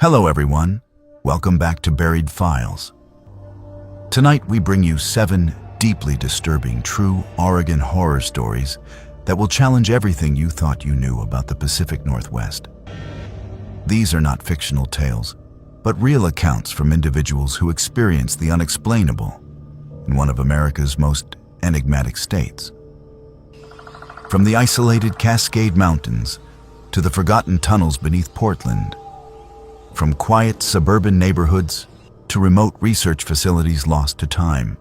Hello everyone, welcome back to Buried Files. Tonight we bring you 7 deeply disturbing true Oregon horror stories that will challenge everything you thought you knew about the Pacific Northwest. These are not fictional tales, but real accounts from individuals who experienced the unexplainable in one of America's most enigmatic states. From the isolated Cascade Mountains to the forgotten tunnels beneath Portland, from quiet suburban neighborhoods to remote research facilities lost to time,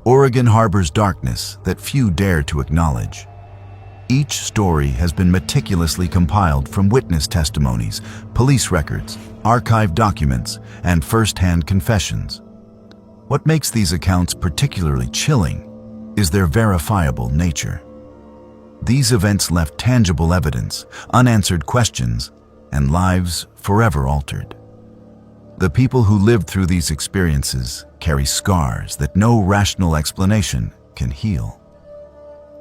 Oregon harbors darkness that few dare to acknowledge. Each story has been meticulously compiled from witness testimonies, police records, archived documents, and first-hand confessions. What makes these accounts particularly chilling is their verifiable nature. These events left tangible evidence, unanswered questions, and lives forever altered. The people who lived through these experiences carry scars that no rational explanation can heal.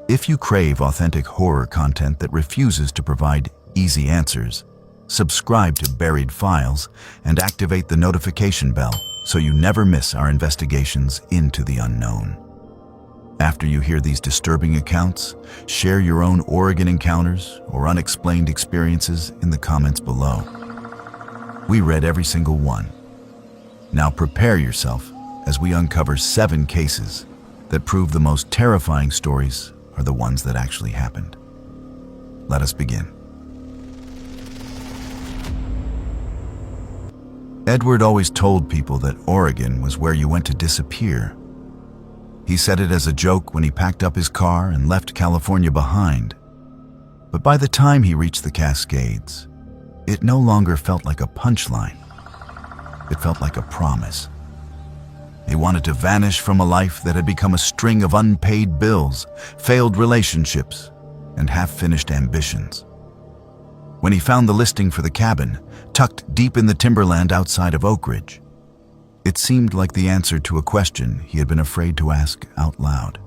If you crave authentic horror content that refuses to provide easy answers, subscribe to Buried Files and activate the notification bell so you never miss our investigations into the unknown. After you hear these disturbing accounts, share your own Oregon encounters or unexplained experiences in the comments below. We read every single one. Now prepare yourself as we uncover 7 cases that prove the most terrifying stories are the ones that actually happened. Let us begin. Edward always told people that Oregon was where you went to disappear. He said it as a joke when he packed up his car and left California behind. But by the time he reached the Cascades, it no longer felt like a punchline. It felt like a promise. He wanted to vanish from a life that had become a string of unpaid bills, failed relationships, and half-finished ambitions. When he found the listing for the cabin, tucked deep in the timberland outside of Oak Ridge, it seemed like the answer to a question he had been afraid to ask out loud.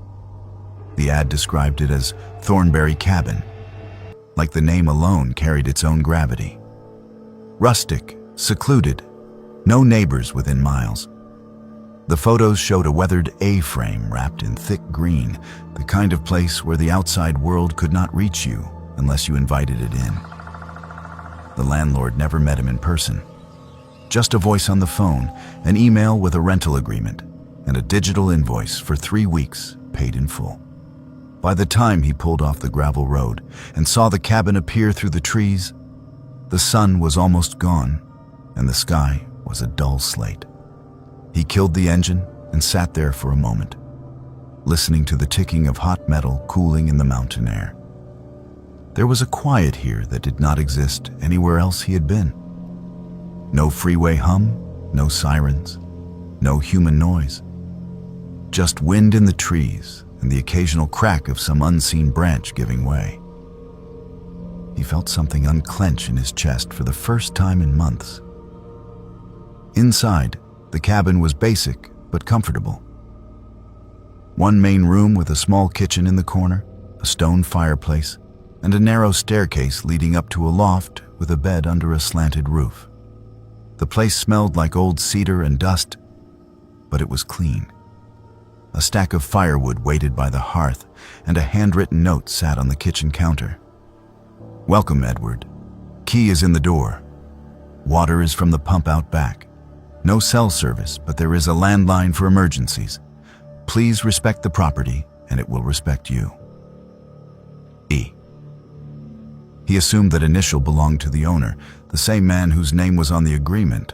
The ad described it as Thornberry Cabin, like the name alone carried its own gravity. Rustic, secluded, no neighbors within miles. The photos showed a weathered A-frame wrapped in thick green, the kind of place where the outside world could not reach you unless you invited it in. The landlord never met him in person. Just a voice on the phone, an email with a rental agreement, and a digital invoice for 3 weeks paid in full. By the time he pulled off the gravel road and saw the cabin appear through the trees, the sun was almost gone and the sky was a dull slate. He killed the engine and sat there for a moment, listening to the ticking of hot metal cooling in the mountain air. There was a quiet here that did not exist anywhere else he had been. No freeway hum, no sirens, no human noise. Just wind in the trees and the occasional crack of some unseen branch giving way. He felt something unclench in his chest for the first time in months. Inside, the cabin was basic but comfortable. One main room with a small kitchen in the corner, a stone fireplace, and a narrow staircase leading up to a loft with a bed under a slanted roof. The place smelled like old cedar and dust, but it was clean. A stack of firewood waited by the hearth, and a handwritten note sat on the kitchen counter. "Welcome, Edward. Key is in the door. Water is from the pump out back. No cell service, but there is a landline for emergencies. Please respect the property, and it will respect you. E." He assumed that initial belonged to the owner, the same man whose name was on the agreement,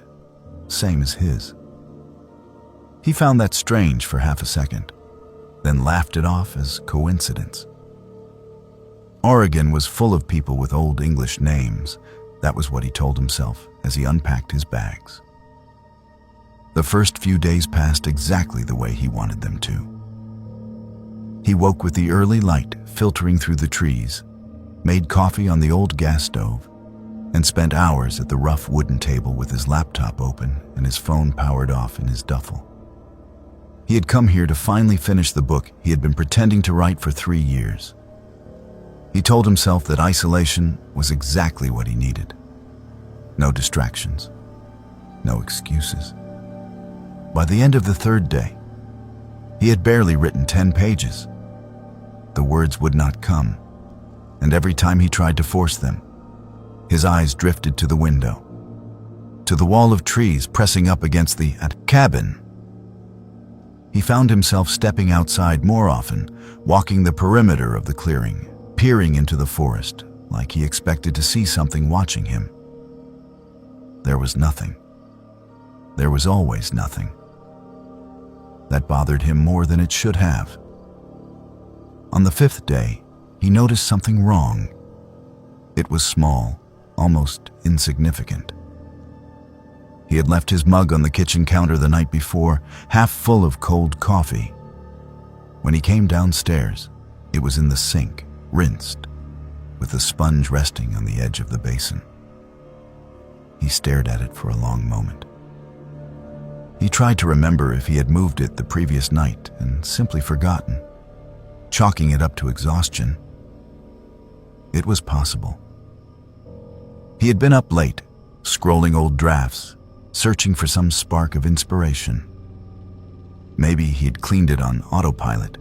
same as his. He found that strange for half a second, then laughed it off as coincidence. Oregon was full of people with old English names. That was what he told himself as he unpacked his bags. The first few days passed exactly the way he wanted them to. He woke with the early light filtering through the trees, made coffee on the old gas stove, and spent hours at the rough wooden table with his laptop open and his phone powered off in his duffel. He had come here to finally finish the book he had been pretending to write for 3 years. He told himself that isolation was exactly what he needed. No distractions, no excuses. By the end of the third day, he had barely written 10 pages. The words would not come, and every time he tried to force them, his eyes drifted to the window, to the wall of trees pressing up against the cabin. He found himself stepping outside more often, walking the perimeter of the clearing, peering into the forest, like he expected to see something watching him. There was nothing. There was always nothing. That bothered him more than it should have. On the fifth day, he noticed something wrong. It was small, almost insignificant. He had left his mug on the kitchen counter the night before, half full of cold coffee. When he came downstairs, it was in the sink, rinsed, with the sponge resting on the edge of the basin. He stared at it for a long moment. He tried to remember if he had moved it the previous night and simply forgotten, chalking it up to exhaustion. It was possible. He had been up late, scrolling old drafts, searching for some spark of inspiration. Maybe he'd cleaned it on autopilot.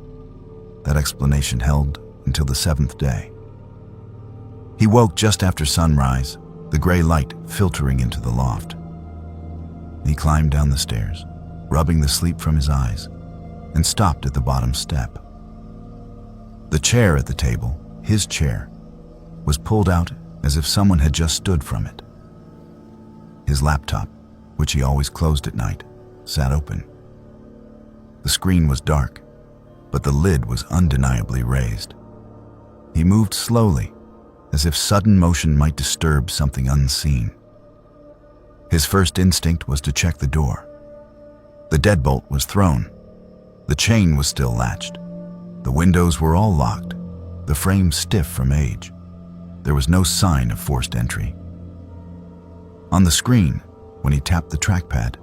That explanation held until the seventh day. He woke just after sunrise, the gray light filtering into the loft. He climbed down the stairs, rubbing the sleep from his eyes, and stopped at the bottom step. The chair at the table, his chair, was pulled out as if someone had just stood from it. His laptop, which he always closed at night, sat open. The screen was dark, but the lid was undeniably raised. He moved slowly, as if sudden motion might disturb something unseen. His first instinct was to check the door. The deadbolt was thrown. The chain was still latched. The windows were all locked, the frame stiff from age. There was no sign of forced entry. On the screen, when he tapped the trackpad,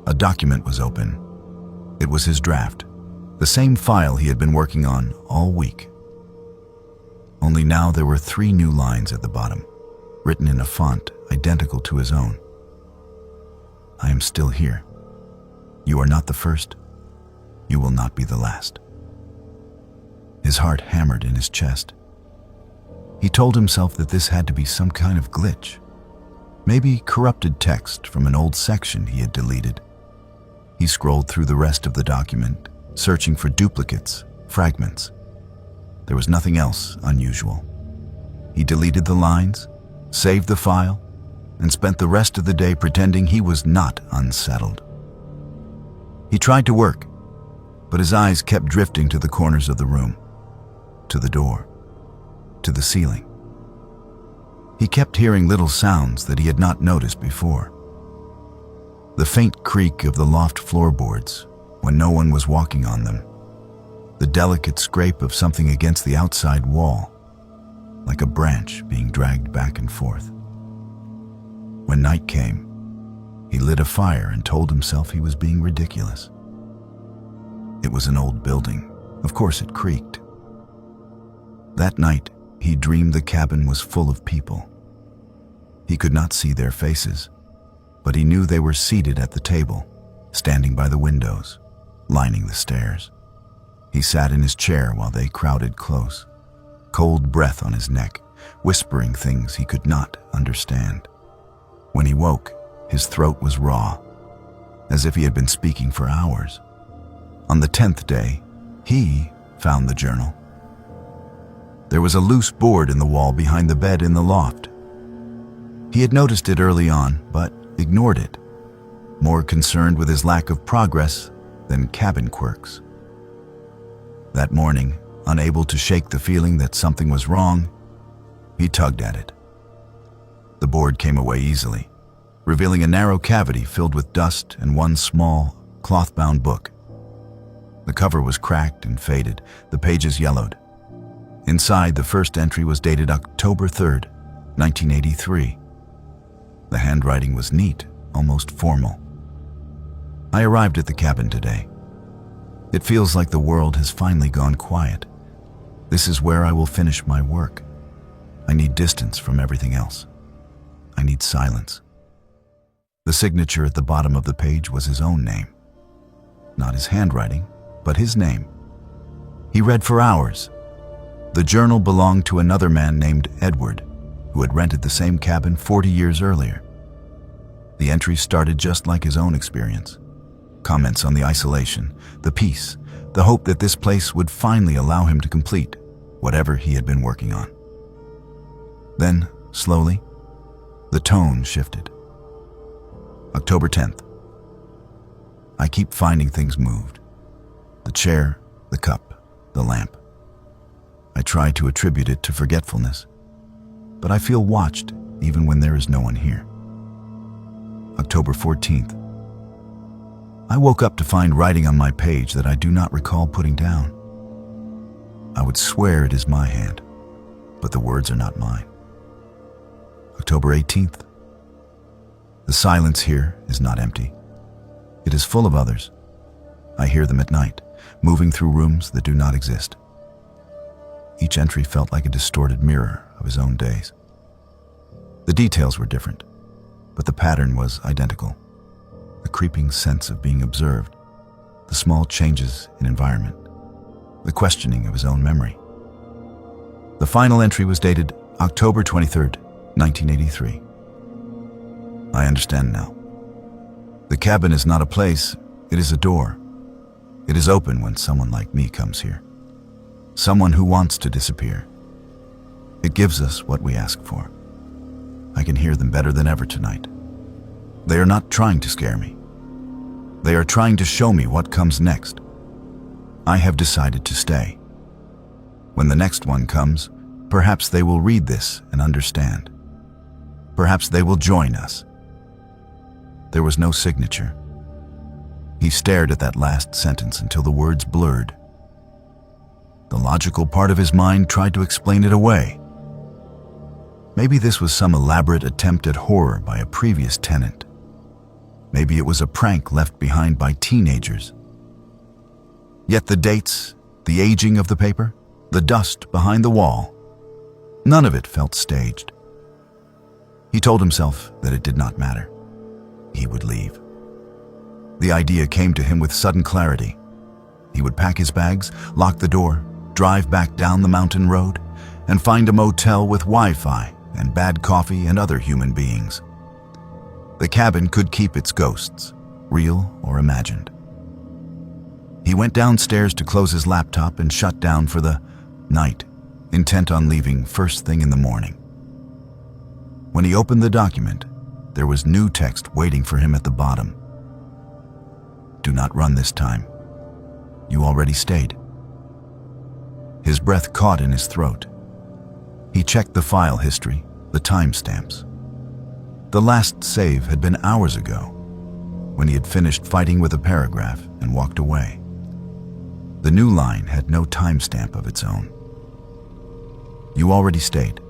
a document was open. It was his draft, the same file he had been working on all week. Only now there were 3 new lines at the bottom, written in a font identical to his own. I am still here. You are not the first. You will not be the last. His heart hammered in his chest. He told himself that this had to be some kind of glitch. Maybe corrupted text from an old section he had deleted. He scrolled through the rest of the document, searching for duplicates, fragments. There was nothing else unusual. He deleted the lines, saved the file, and spent the rest of the day pretending he was not unsettled. He tried to work, but his eyes kept drifting to the corners of the room, to the door, to the ceiling. He kept hearing little sounds that he had not noticed before. The faint creak of the loft floorboards when no one was walking on them. The delicate scrape of something against the outside wall, like a branch being dragged back and forth. When night came, he lit a fire and told himself he was being ridiculous. It was an old building. Of course it creaked. That night, he dreamed the cabin was full of people. He could not see their faces, but he knew they were seated at the table, standing by the windows, lining the stairs. He sat in his chair while they crowded close, cold breath on his neck, whispering things he could not understand. When he woke, his throat was raw, as if he had been speaking for hours. On the 10th day, he found the journal. There was a loose board in the wall behind the bed in the loft. He had noticed it early on, but ignored it, more concerned with his lack of progress than cabin quirks. That morning, unable to shake the feeling that something was wrong, he tugged at it. The board came away easily, revealing a narrow cavity filled with dust and one small, cloth-bound book. The cover was cracked and faded, the pages yellowed. Inside, the first entry was dated October 3rd, 1983. The handwriting was neat, almost formal. I arrived at the cabin today. It feels like the world has finally gone quiet. This is where I will finish my work. I need distance from everything else. I need silence. The signature at the bottom of the page was his own name. Not his handwriting, but his name. He read for hours. The journal belonged to another man named Edward, who had rented the same cabin 40 years earlier. The entries started just like his own experience. Comments on the isolation, the peace, the hope that this place would finally allow him to complete whatever he had been working on. Then, slowly, the tone shifted. October 10th. I keep finding things moved. The chair, the cup, the lamp. I try to attribute it to forgetfulness, but I feel watched even when there is no one here. October 14th. I woke up to find writing on my page that I do not recall putting down. I would swear it is my hand, but the words are not mine. October 18th. The silence here is not empty. It is full of others. I hear them at night, moving through rooms that do not exist. Each entry felt like a distorted mirror of his own days. The details were different, but the pattern was identical. The creeping sense of being observed, the small changes in environment, the questioning of his own memory. The final entry was dated October 23rd, 1983. I understand now. The cabin is not a place, it is a door. It is open when someone like me comes here. Someone who wants to disappear. It gives us what we ask for. I can hear them better than ever tonight. They are not trying to scare me. They are trying to show me what comes next. I have decided to stay. When the next one comes, perhaps they will read this and understand. Perhaps they will join us. There was no signature. He stared at that last sentence until the words blurred. The logical part of his mind tried to explain it away. Maybe this was some elaborate attempt at horror by a previous tenant. Maybe it was a prank left behind by teenagers. Yet the dates, the aging of the paper, the dust behind the wall, none of it felt staged. He told himself that it did not matter. He would leave. The idea came to him with sudden clarity. He would pack his bags, lock the door, drive back down the mountain road, and find a motel with Wi-Fi and bad coffee and other human beings. The cabin could keep its ghosts, real or imagined. He went downstairs to close his laptop and shut down for the night, intent on leaving first thing in the morning. When he opened the document, there was new text waiting for him at the bottom. Do not run this time. You already stayed. His breath caught in his throat. He checked the file history, the timestamps. The last save had been hours ago, when he had finished fighting with a paragraph and walked away. The new line had no timestamp of its own. You already stayed.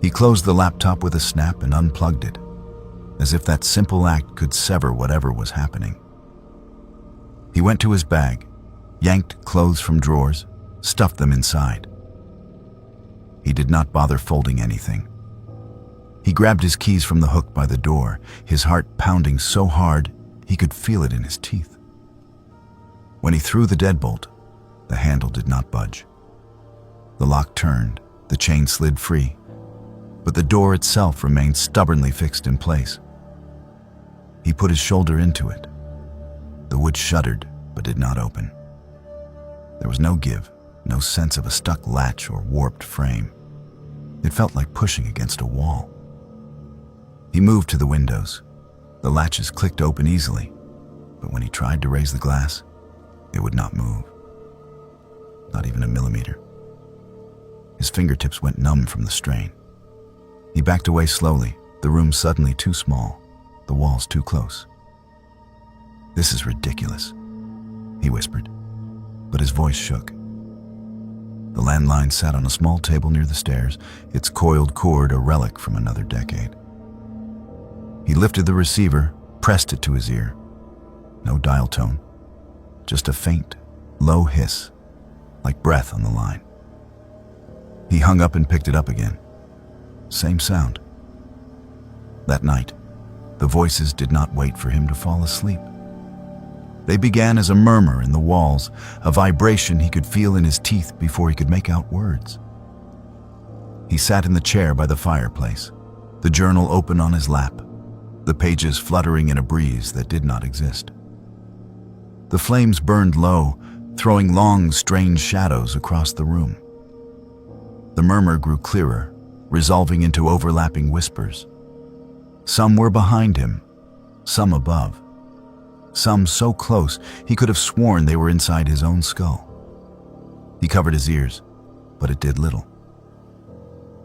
He closed the laptop with a snap and unplugged it, as if that simple act could sever whatever was happening. He went to his bag, yanked clothes from drawers, stuffed them inside. He did not bother folding anything. He grabbed his keys from the hook by the door, his heart pounding so hard he could feel it in his teeth. When he threw the deadbolt, the handle did not budge. The lock turned, the chain slid free, but the door itself remained stubbornly fixed in place. He put his shoulder into it. The wood shuddered, but did not open. There was no give, no sense of a stuck latch or warped frame. It felt like pushing against a wall. He moved to the windows. The latches clicked open easily, but when he tried to raise the glass, it would not move. Not even a millimeter. His fingertips went numb from the strain. He backed away slowly, the room suddenly too small, the walls too close. This is ridiculous, he whispered, but his voice shook. The landline sat on a small table near the stairs, its coiled cord a relic from another decade. He lifted the receiver, pressed it to his ear. No dial tone, just a faint, low hiss, like breath on the line. He hung up and picked it up again. Same sound. That night, The voices did not wait for him to fall asleep. They began as a murmur in the walls, a vibration he could feel in his teeth before he could make out words. He sat in the chair by the fireplace, the journal open on his lap, the pages fluttering in a breeze that did not exist. The flames burned low, throwing long, strange shadows across the room. The murmur grew clearer, resolving into overlapping whispers. Some were behind him, some above. Some so close he could have sworn they were inside his own skull. He covered his ears, but it did little.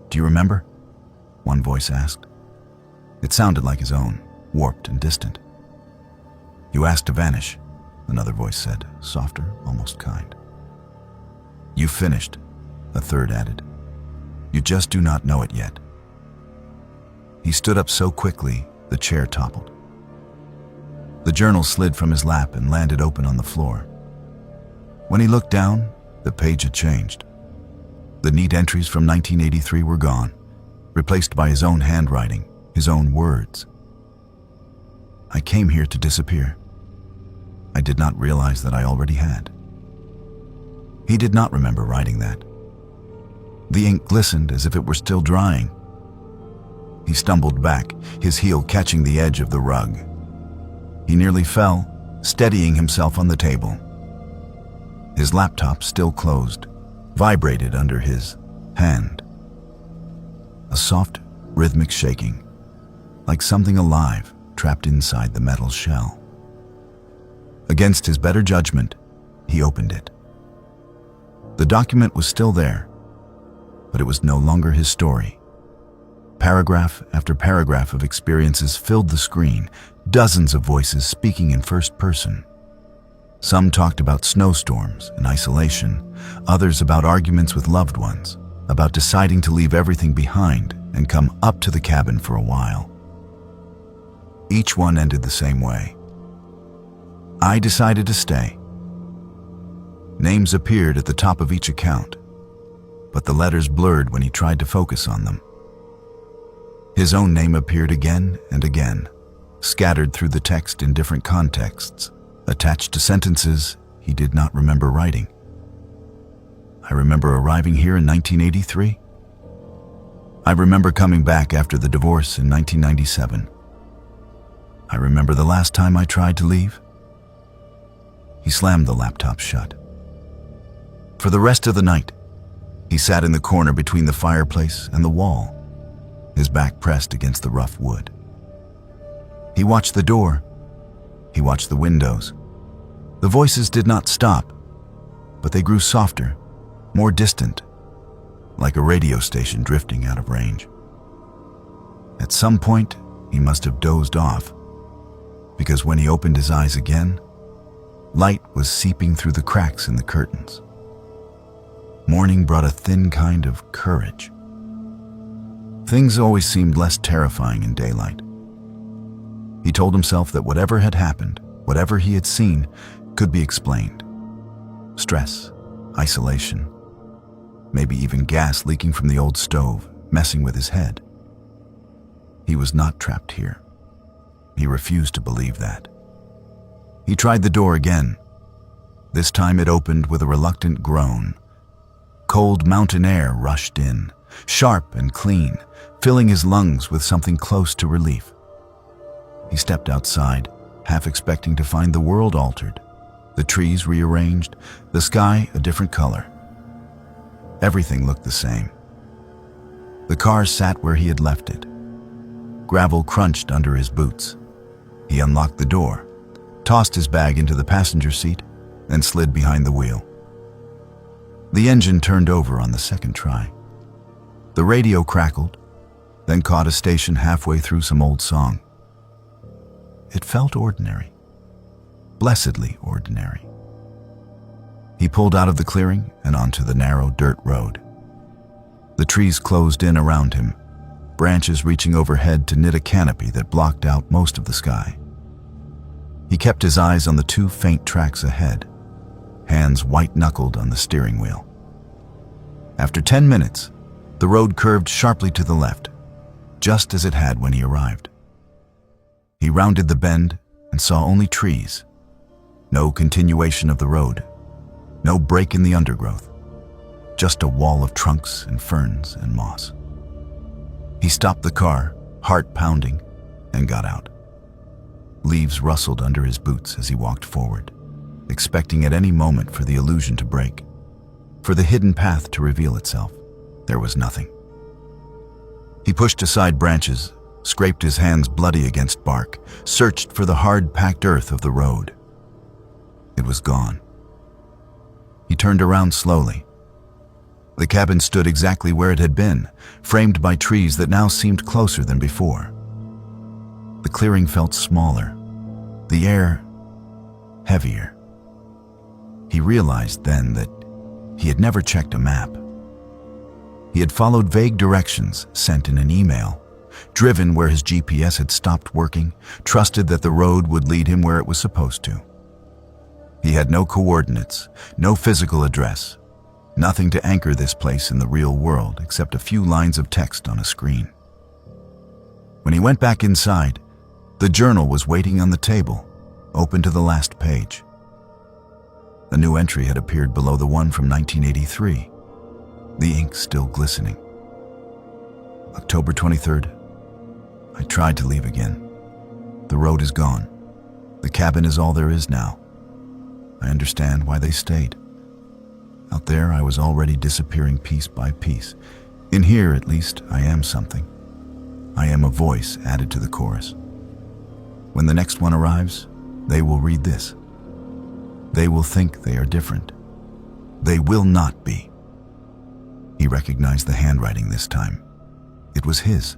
"Do you remember?" one voice asked. It sounded like his own, warped and distant. "You asked to vanish," another voice said, softer, almost kind. "You finished," a third added. "You just do not know it yet." He stood up so quickly, the chair toppled. The journal slid from his lap and landed open on the floor. When he looked down, the page had changed. The neat entries from 1983 were gone, replaced by his own handwriting, his own words. "I came here to disappear. I did not realize that I already had." He did not remember writing that. The ink glistened as if it were still drying. He stumbled back, his heel catching the edge of the rug. He nearly fell, steadying himself on the table. His laptop, still closed, vibrated under his hand. A soft, rhythmic shaking, like something alive trapped inside the metal shell. Against his better judgment, he opened it. The document was still there, but it was no longer his story. Paragraph after paragraph of experiences filled the screen, dozens of voices speaking in first person. Some talked about snowstorms and isolation, others about arguments with loved ones, about deciding to leave everything behind and come up to the cabin for a while. Each one ended the same way. "I decided to stay." Names appeared at the top of each account, but the letters blurred when he tried to focus on them. His own name appeared again and again, scattered through the text in different contexts, attached to sentences he did not remember writing. "I remember arriving here in 1983. I remember coming back after the divorce in 1997. I remember the last time I tried to leave." He slammed the laptop shut. For the rest of the night, he sat in the corner between the fireplace and the wall, his back pressed against the rough wood. He watched the door. He watched the windows. The voices did not stop, but they grew softer, more distant, like a radio station drifting out of range. At some point, he must have dozed off, because when he opened his eyes again, light was seeping through the cracks in the curtains. Morning brought a thin kind of courage. Things always seemed less terrifying in daylight. He told himself that whatever had happened, whatever he had seen, could be explained. Stress, isolation, maybe even gas leaking from the old stove, messing with his head. He was not trapped here. He refused to believe that. He tried the door again. This time it opened with a reluctant groan. Cold mountain air rushed in, sharp and clean, filling his lungs with something close to relief. He stepped outside, half expecting to find the world altered, the trees rearranged, the sky a different color. Everything looked the same. The car sat where he had left it. Gravel crunched under his boots. He unlocked the door, tossed his bag into the passenger seat, and slid behind the wheel. The engine turned over on the second try. The radio crackled, then caught a station halfway through some old song. It felt ordinary, blessedly ordinary. He pulled out of the clearing and onto the narrow dirt road. The trees closed in around him, branches reaching overhead to knit a canopy that blocked out most of the sky. He kept his eyes on the two faint tracks ahead, hands white-knuckled on the steering wheel. After 10 minutes, the road curved sharply to the left, just as it had when he arrived. rounded the bend and saw only trees. No continuation of the road. No break in the undergrowth. Just a wall of trunks and ferns and moss. He stopped the car, heart pounding, and got out. Leaves rustled under his boots as he walked forward, expecting at any moment for the illusion to break, for the hidden path to reveal itself. There was nothing. He pushed aside branches, scraped his hands bloody against bark, searched for the hard-packed earth of the road. It was gone. He turned around slowly. The cabin stood exactly where it had been, framed by trees that now seemed closer than before. The clearing felt smaller, the air heavier. He realized then that he had never checked a map. He had followed vague directions sent in an email, driven where his GPS had stopped working, trusted that the road would lead him where it was supposed to. He had no coordinates, no physical address, nothing to anchor this place in the real world except a few lines of text on a screen. When he went back inside, the journal was waiting on the table, open to the last page. A new entry had appeared below the one from 1983, the ink still glistening. October 23rd. I tried to leave again. The road is gone. The cabin is all there is now. I understand why they stayed. Out there, I was already disappearing piece by piece. In here, at least, I am something. I am a voice added to the chorus. When the next one arrives, they will read this. They will think they are different. They will not be. He recognized the handwriting this time. It was his.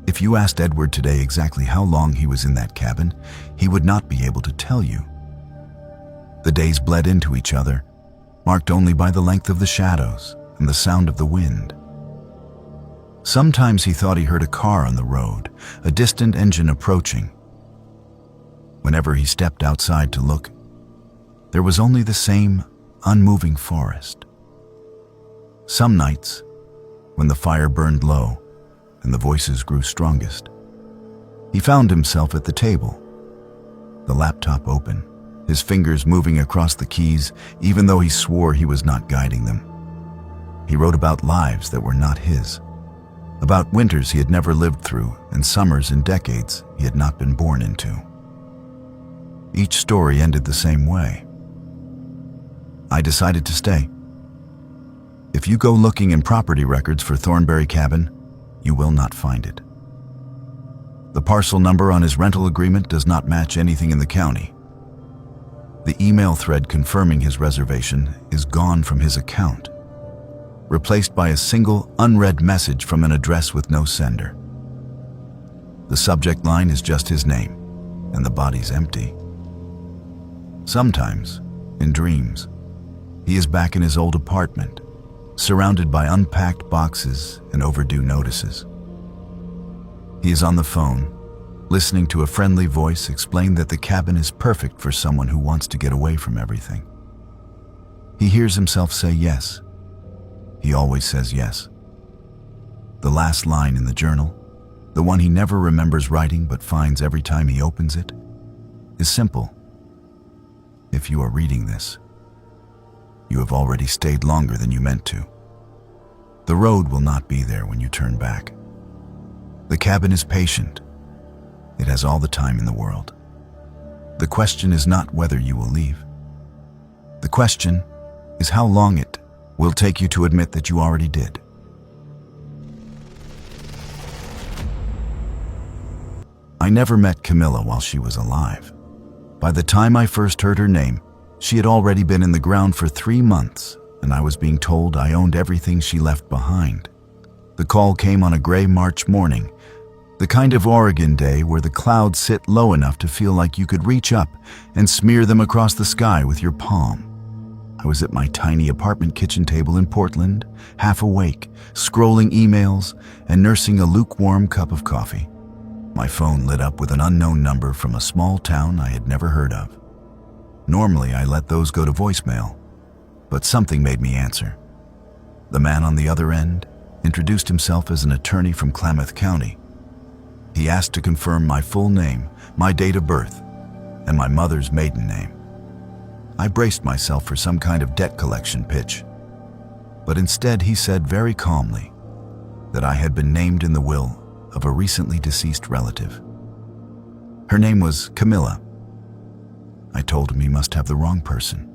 If you asked Edward today exactly how long he was in that cabin, he would not be able to tell you. The days bled into each other, marked only by the length of the shadows and the sound of the wind. Sometimes he thought he heard a car on the road, a distant engine approaching. Whenever he stepped outside to look, there was only the same unmoving forest. Some nights, when the fire burned low and the voices grew strongest, he found himself at the table, the laptop open, his fingers moving across the keys, even though he swore he was not guiding them. He wrote about lives that were not his, about winters he had never lived through and summers in decades he had not been born into. Each story ended the same way. I decided to stay. If you go looking in property records for Thornberry Cabin, you will not find it. The parcel number on his rental agreement does not match anything in the county. The email thread confirming his reservation is gone from his account, replaced by a single unread message from an address with no sender. The subject line is just his name, and the body's empty. Sometimes, in dreams, he is back in his old apartment, surrounded by unpacked boxes and overdue notices. He is on the phone, listening to a friendly voice explain that the cabin is perfect for someone who wants to get away from everything. He hears himself say yes. He always says yes. The last line in the journal, the one he never remembers writing but finds every time he opens it, is simple. If you are reading this, you have already stayed longer than you meant to. The road will not be there when you turn back. The cabin is patient. It has all the time in the world. The question is not whether you will leave. The question is how long it will take you to admit that you already did. I never met Camilla while she was alive. By the time I first heard her name, she had already been in the ground for 3 months, and I was being told I owned everything she left behind. The call came on a gray March morning, the kind of Oregon day where the clouds sit low enough to feel like you could reach up and smear them across the sky with your palm. I was at my tiny apartment kitchen table in Portland, half awake, scrolling emails and nursing a lukewarm cup of coffee. My phone lit up with an unknown number from a small town I had never heard of. Normally, I let those go to voicemail, but something made me answer. The man on the other end introduced himself as an attorney from Klamath County. He asked to confirm my full name, my date of birth, and my mother's maiden name. I braced myself for some kind of debt collection pitch, but instead he said very calmly that I had been named in the will of a recently deceased relative. Her name was Camilla. I told him he must have the wrong person.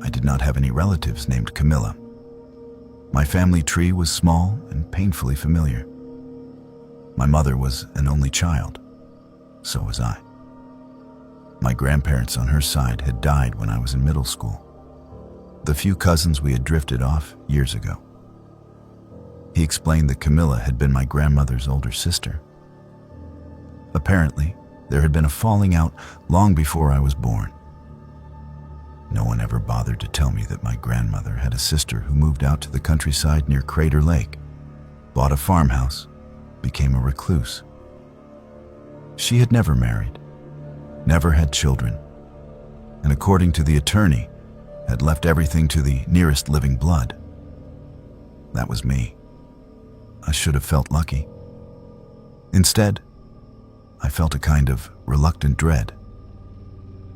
I did not have any relatives named Camilla. My family tree was small and painfully familiar. My mother was an only child. So was I. My grandparents on her side had died when I was in middle school. The few cousins we had drifted off years ago. He explained that Camilla had been my grandmother's older sister. Apparently, there had been a falling out long before I was born. No one ever bothered to tell me that my grandmother had a sister who moved out to the countryside near Crater Lake, bought a farmhouse, became a recluse. She had never married, never had children, and according to the attorney, had left everything to the nearest living blood. That was me. I should have felt lucky. Instead, I felt a kind of reluctant dread.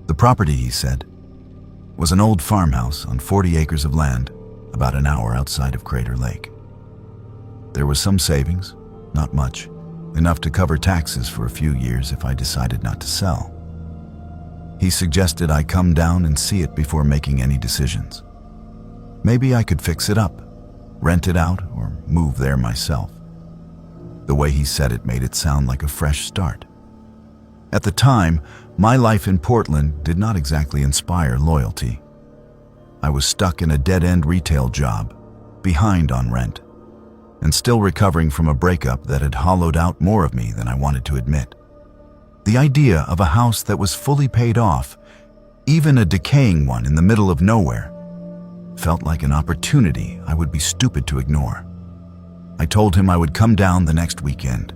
The property, he said, was an old farmhouse on 40 acres of land about an hour outside of Crater Lake. There was some savings, not much, enough to cover taxes for a few years if I decided not to sell. He suggested I come down and see it before making any decisions. Maybe I could fix it up, rent it out, or move there myself. The way he said it made it sound like a fresh start. At the time, my life in Portland did not exactly inspire loyalty. I was stuck in a dead-end retail job, behind on rent, and still recovering from a breakup that had hollowed out more of me than I wanted to admit. The idea of a house that was fully paid off, even a decaying one in the middle of nowhere, felt like an opportunity I would be stupid to ignore. I told him I would come down the next weekend.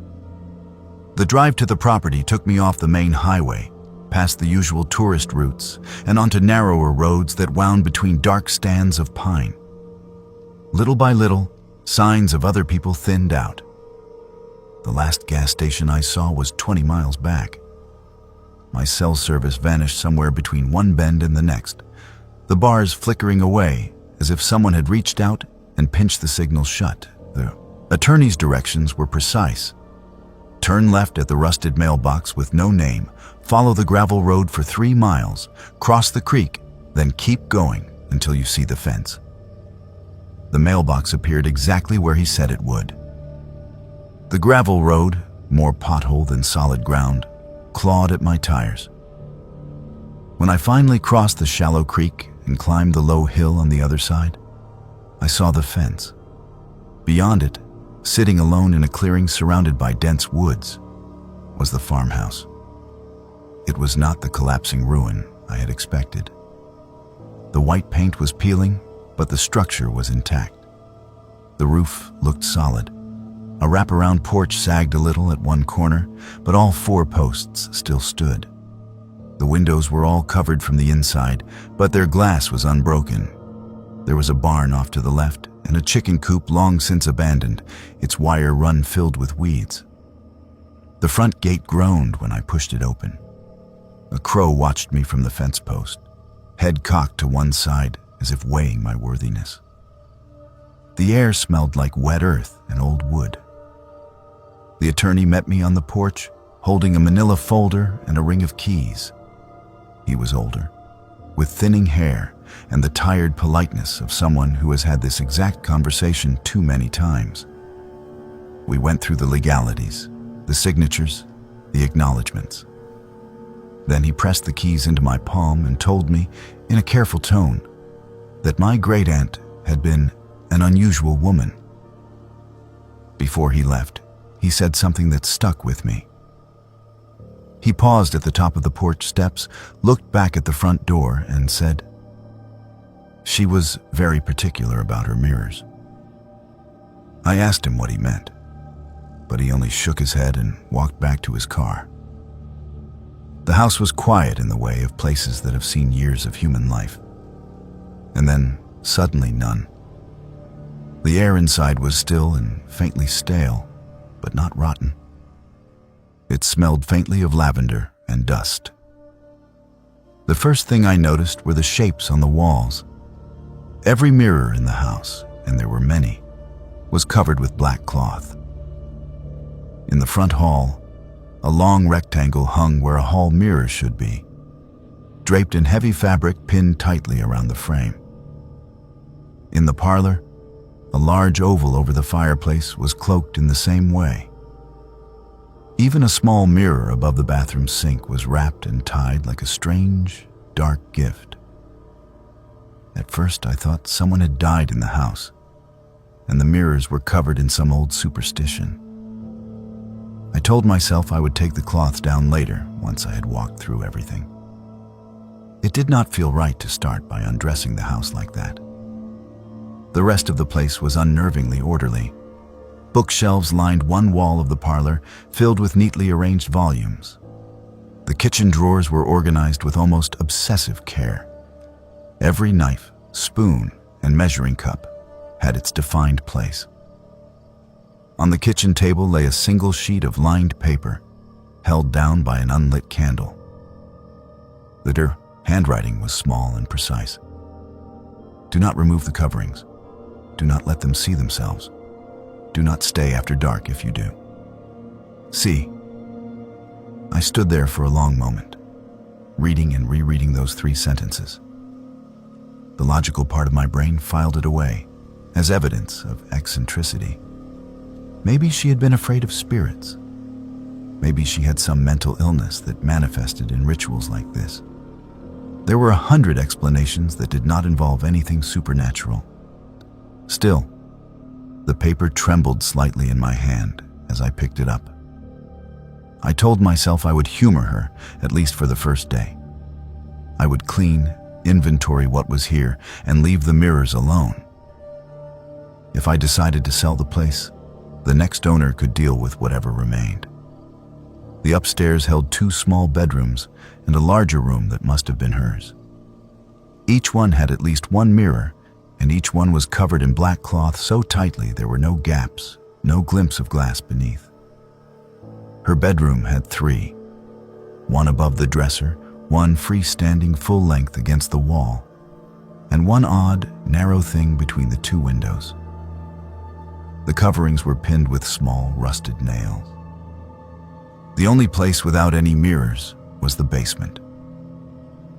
The drive to the property took me off the main highway, past the usual tourist routes, and onto narrower roads that wound between dark stands of pine. Little by little, signs of other people thinned out. The last gas station I saw was 20 miles back. My cell service vanished somewhere between one bend and the next, the bars flickering away as if someone had reached out and pinched the signal shut. The attorney's directions were precise. Turn left at the rusted mailbox with no name, follow the gravel road for 3 miles, cross the creek, then keep going until you see the fence. The mailbox appeared exactly where he said it would. The gravel road, more pothole than solid ground, clawed at my tires. When I finally crossed the shallow creek and climbed the low hill on the other side, I saw the fence. Beyond it, sitting alone in a clearing surrounded by dense woods, was the farmhouse. It was not the collapsing ruin I had expected. The white paint was peeling, but the structure was intact. The roof looked solid. A wraparound porch sagged a little at one corner, but all 4 posts still stood. The windows were all covered from the inside, but their glass was unbroken. There was a barn off to the left, and a chicken coop long since abandoned, its wire run filled with weeds. The front gate groaned when I pushed it open. A crow watched me from the fence post, head cocked to one side as if weighing my worthiness. The air smelled like wet earth and old wood. The attorney met me on the porch, holding a manila folder and a ring of keys. He was older, with thinning hair and the tired politeness of someone who has had this exact conversation too many times. We went through the legalities, the signatures, the acknowledgments. Then he pressed the keys into my palm and told me, in a careful tone, that my great-aunt had been an unusual woman. Before he left, he said something that stuck with me. He paused at the top of the porch steps, looked back at the front door, and said, "She was very particular about her mirrors." I asked him what he meant, but he only shook his head and walked back to his car. The house was quiet in the way of places that have seen years of human life. And then, suddenly, none. The air inside was still and faintly stale, but not rotten. It smelled faintly of lavender and dust. The first thing I noticed were the shapes on the walls. Every mirror in the house, and there were many, was covered with black cloth. In the front hall, a long rectangle hung where a hall mirror should be, draped in heavy fabric pinned tightly around the frame. In the parlor, a large oval over the fireplace was cloaked in the same way. Even a small mirror above the bathroom sink was wrapped and tied like a strange, dark gift. At first, I thought someone had died in the house, and the mirrors were covered in some old superstition. I told myself I would take the cloths down later once I had walked through everything. It did not feel right to start by undressing the house like that. The rest of the place was unnervingly orderly. Bookshelves lined one wall of the parlor, filled with neatly arranged volumes. The kitchen drawers were organized with almost obsessive care. Every knife, spoon, and measuring cup had its defined place. On the kitchen table lay a single sheet of lined paper, held down by an unlit candle. The handwriting was small and precise. Do not remove the coverings. Do not let them see themselves. Do not stay after dark if you do. See. I stood there for a long moment, reading and rereading those 3 sentences. The logical part of my brain filed it away as evidence of eccentricity. Maybe she had been afraid of spirits. Maybe she had some mental illness that manifested in rituals like this. There were 100 explanations that did not involve anything supernatural. Still, the paper trembled slightly in my hand as I picked it up. I told myself I would humor her, at least for the first day. I would clean, inventory what was here, and leave the mirrors alone. If I decided to sell the place, the next owner could deal with whatever remained. The upstairs held 2 small bedrooms and a larger room that must have been hers. Each one had at least 1 mirror, and each one was covered in black cloth so tightly there were no gaps, no glimpse of glass beneath. Her bedroom had 3, one above the dresser, one freestanding full length against the wall, and one odd, narrow thing between the 2 windows. The coverings were pinned with small, rusted nails. The only place without any mirrors was the basement.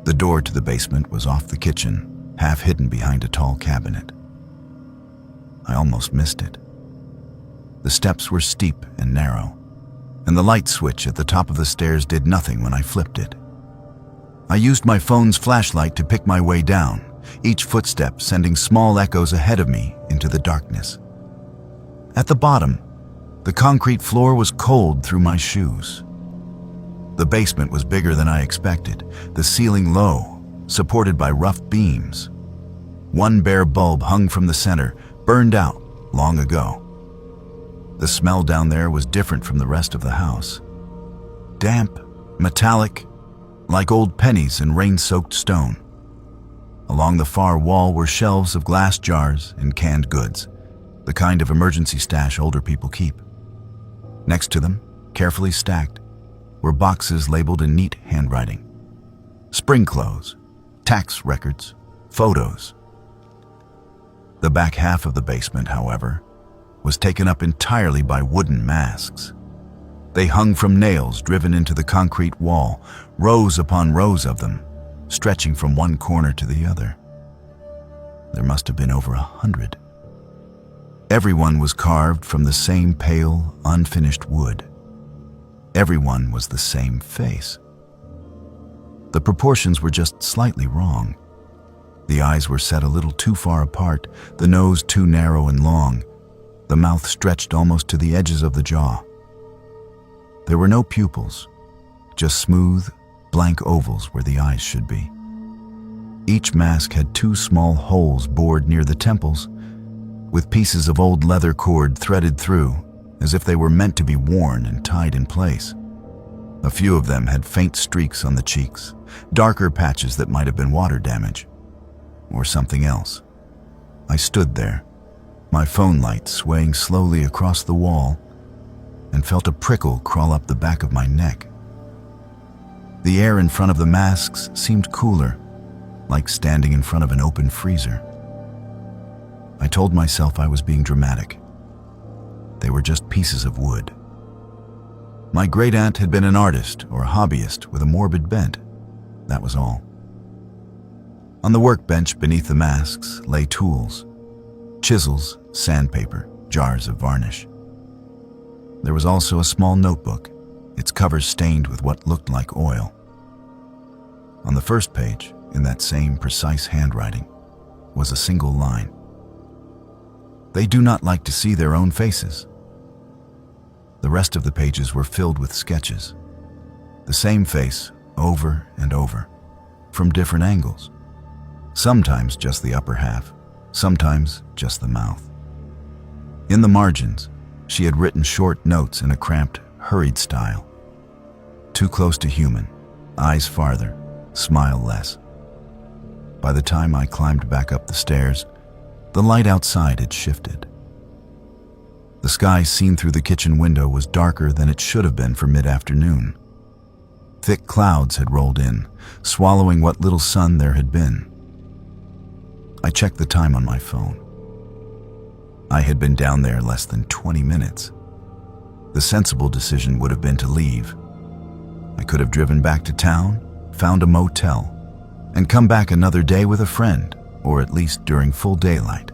The door to the basement was off the kitchen, half hidden behind a tall cabinet. I almost missed it. The steps were steep and narrow, and the light switch at the top of the stairs did nothing when I flipped it. I used my phone's flashlight to pick my way down, each footstep sending small echoes ahead of me into the darkness. At the bottom, the concrete floor was cold through my shoes. The basement was bigger than I expected, the ceiling low, supported by rough beams. One bare bulb hung from the center, burned out long ago. The smell down there was different from the rest of the house. Damp, metallic, like old pennies and rain-soaked stone. Along the far wall were shelves of glass jars and canned goods, the kind of emergency stash older people keep. Next to them, carefully stacked, were boxes labeled in neat handwriting. Spring clothes, tax records, photos. The back half of the basement, however, was taken up entirely by wooden masks. They hung from nails driven into the concrete wall, rows upon rows of them, stretching from one corner to the other. There must have been over 100. Everyone was carved from the same pale, unfinished wood. Everyone was the same face. The proportions were just slightly wrong. The eyes were set a little too far apart, the nose too narrow and long, the mouth stretched almost to the edges of the jaw. There were no pupils, just smooth, blank ovals where the eyes should be. Each mask had 2 small holes bored near the temples, with pieces of old leather cord threaded through, as if they were meant to be worn and tied in place. A few of them had faint streaks on the cheeks, darker patches that might have been water damage, or something else. I stood there, my phone light swaying slowly across the wall, and felt a prickle crawl up the back of my neck. The air in front of the masks seemed cooler, like standing in front of an open freezer. I told myself I was being dramatic. They were just pieces of wood. My great-aunt had been an artist or a hobbyist with a morbid bent. That was all. On the workbench beneath the masks lay tools, chisels, sandpaper, jars of varnish. There was also a small notebook, its cover stained with what looked like oil. On the first page, in that same precise handwriting, was a single line. They do not like to see their own faces. The rest of the pages were filled with sketches. The same face over and over, from different angles. Sometimes just the upper half, sometimes just the mouth. In the margins, she had written short notes in a cramped, hurried style. Too close to human, eyes farther, smile less. By the time I climbed back up the stairs, the light outside had shifted. The sky seen through the kitchen window was darker than it should have been for mid-afternoon. Thick clouds had rolled in, swallowing what little sun there had been. I checked the time on my phone. I had been down there less than 20 minutes. The sensible decision would have been to leave. I could have driven back to town, found a motel, and come back another day with a friend, or at least during full daylight.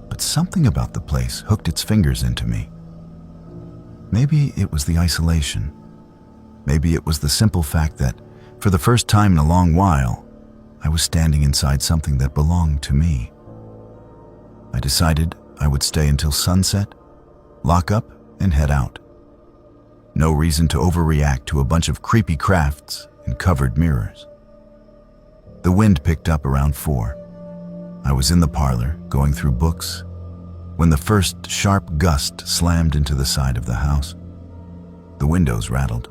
But something about the place hooked its fingers into me. Maybe it was the isolation. Maybe it was the simple fact that, for the first time in a long while, I was standing inside something that belonged to me. I decided I would stay until sunset, lock up, and head out. No reason to overreact to a bunch of creepy crafts in covered mirrors. The wind picked up around 4. I was in the parlor, going through books, when the first sharp gust slammed into the side of the house. The windows rattled.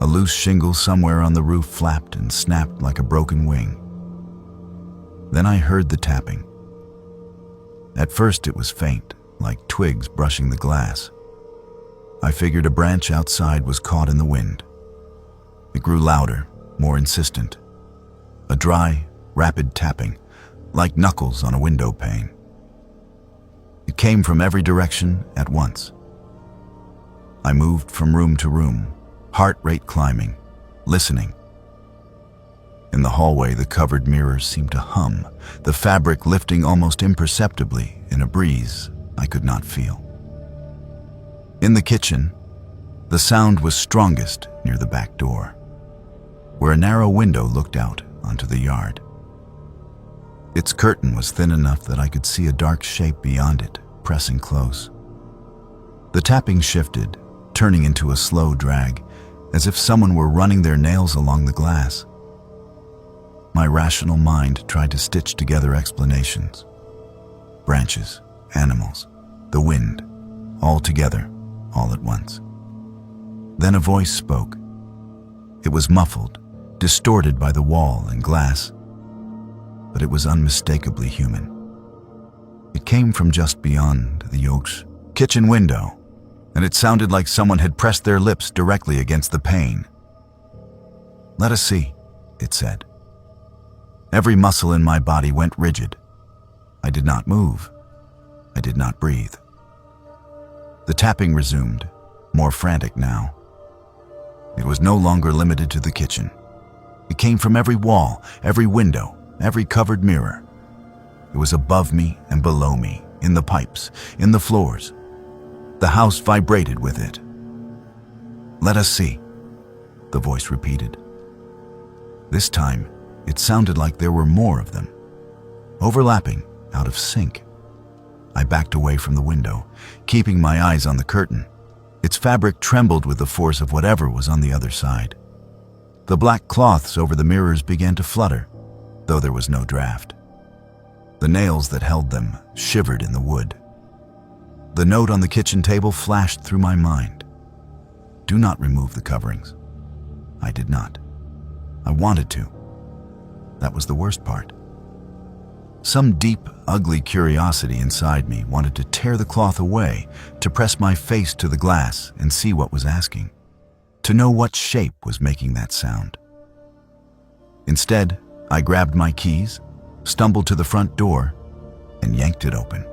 A loose shingle somewhere on the roof flapped and snapped like a broken wing. Then I heard the tapping. At first it was faint, like twigs brushing the glass. I figured a branch outside was caught in the wind. It grew louder, more insistent. A dry, rapid tapping, like knuckles on a window pane. It came from every direction at once. I moved from room to room, heart rate climbing, listening. In the hallway, the covered mirrors seemed to hum, the fabric lifting almost imperceptibly in a breeze I could not feel. In the kitchen, the sound was strongest near the back door, where a narrow window looked out onto the yard. Its curtain was thin enough that I could see a dark shape beyond it, pressing close. The tapping shifted, turning into a slow drag, as if someone were running their nails along the glass. My rational mind tried to stitch together explanations. Branches, animals, the wind, all together, all at once. Then a voice spoke. It was muffled, distorted by the wall and glass, but it was unmistakably human. It came from just beyond the Yolk's kitchen window, and it sounded like someone had pressed their lips directly against the pane. "Let us see," it said. Every muscle in my body went rigid. I did not move. I did not breathe. The tapping resumed, more frantic now. It was no longer limited to the kitchen. It came from every wall, every window, every covered mirror. It was above me and below me, in the pipes, in the floors. The house vibrated with it. "Let us see," the voice repeated. This time, it sounded like there were more of them, overlapping, out of sync. I backed away from the window, keeping my eyes on the curtain. Its fabric trembled with the force of whatever was on the other side. The black cloths over the mirrors began to flutter, though there was no draft. The nails that held them shivered in the wood. The note on the kitchen table flashed through my mind. "Do not remove the coverings." I did not. I wanted to. That was the worst part. Some deep, ugly curiosity inside me wanted to tear the cloth away, to press my face to the glass and see what was asking, to know what shape was making that sound. Instead, I grabbed my keys, stumbled to the front door, and yanked it open.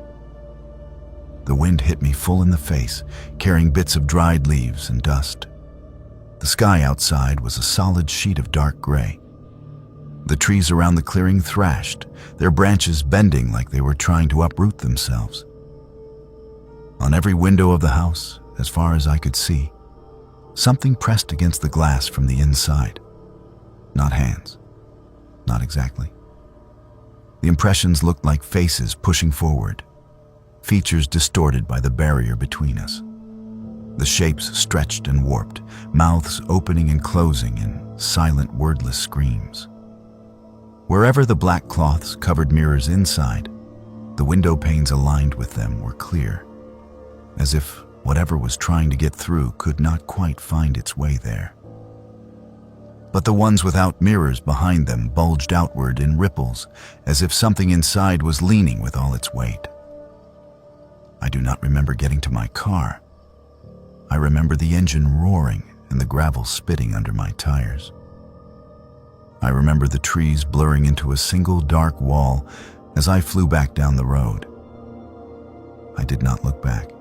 The wind hit me full in the face, carrying bits of dried leaves and dust. The sky outside was a solid sheet of dark gray. The trees around the clearing thrashed, their branches bending like they were trying to uproot themselves. On every window of the house, as far as I could see, something pressed against the glass from the inside. Not hands. Not exactly. The impressions looked like faces pushing forward, features distorted by the barrier between us. The shapes stretched and warped, mouths opening and closing in silent, wordless screams. Wherever the black cloths covered mirrors inside, the window panes aligned with them were clear, as if whatever was trying to get through could not quite find its way there. But the ones without mirrors behind them bulged outward in ripples, as if something inside was leaning with all its weight. I do not remember getting to my car. I remember the engine roaring and the gravel spitting under my tires. I remember the trees blurring into a single dark wall as I flew back down the road. I did not look back.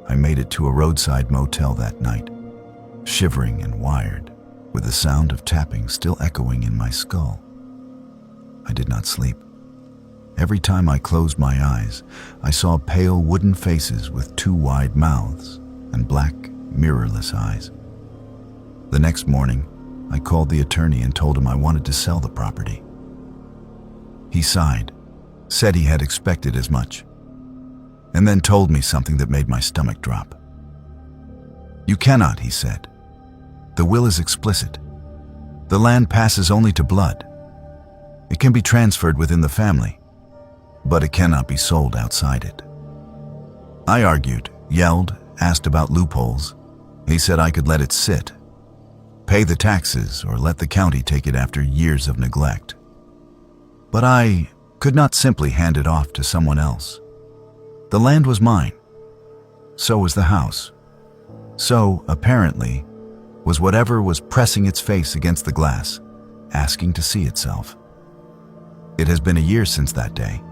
I made it to a roadside motel that night, shivering and wired, with the sound of tapping still echoing in my skull. I did not sleep. Every time I closed my eyes, I saw pale wooden faces with two wide mouths and black, mirrorless eyes. The next morning, I called the attorney and told him I wanted to sell the property. He sighed, said he had expected as much, and then told me something that made my stomach drop. "You cannot," he said. "The will is explicit. The land passes only to blood. It can be transferred within the family, but it cannot be sold outside it." I argued, yelled, asked about loopholes. He said I could let it sit, pay the taxes, or let the county take it after years of neglect. But I could not simply hand it off to someone else. The land was mine. So was the house. So, apparently, was whatever was pressing its face against the glass, asking to see itself. It has been a year since that day.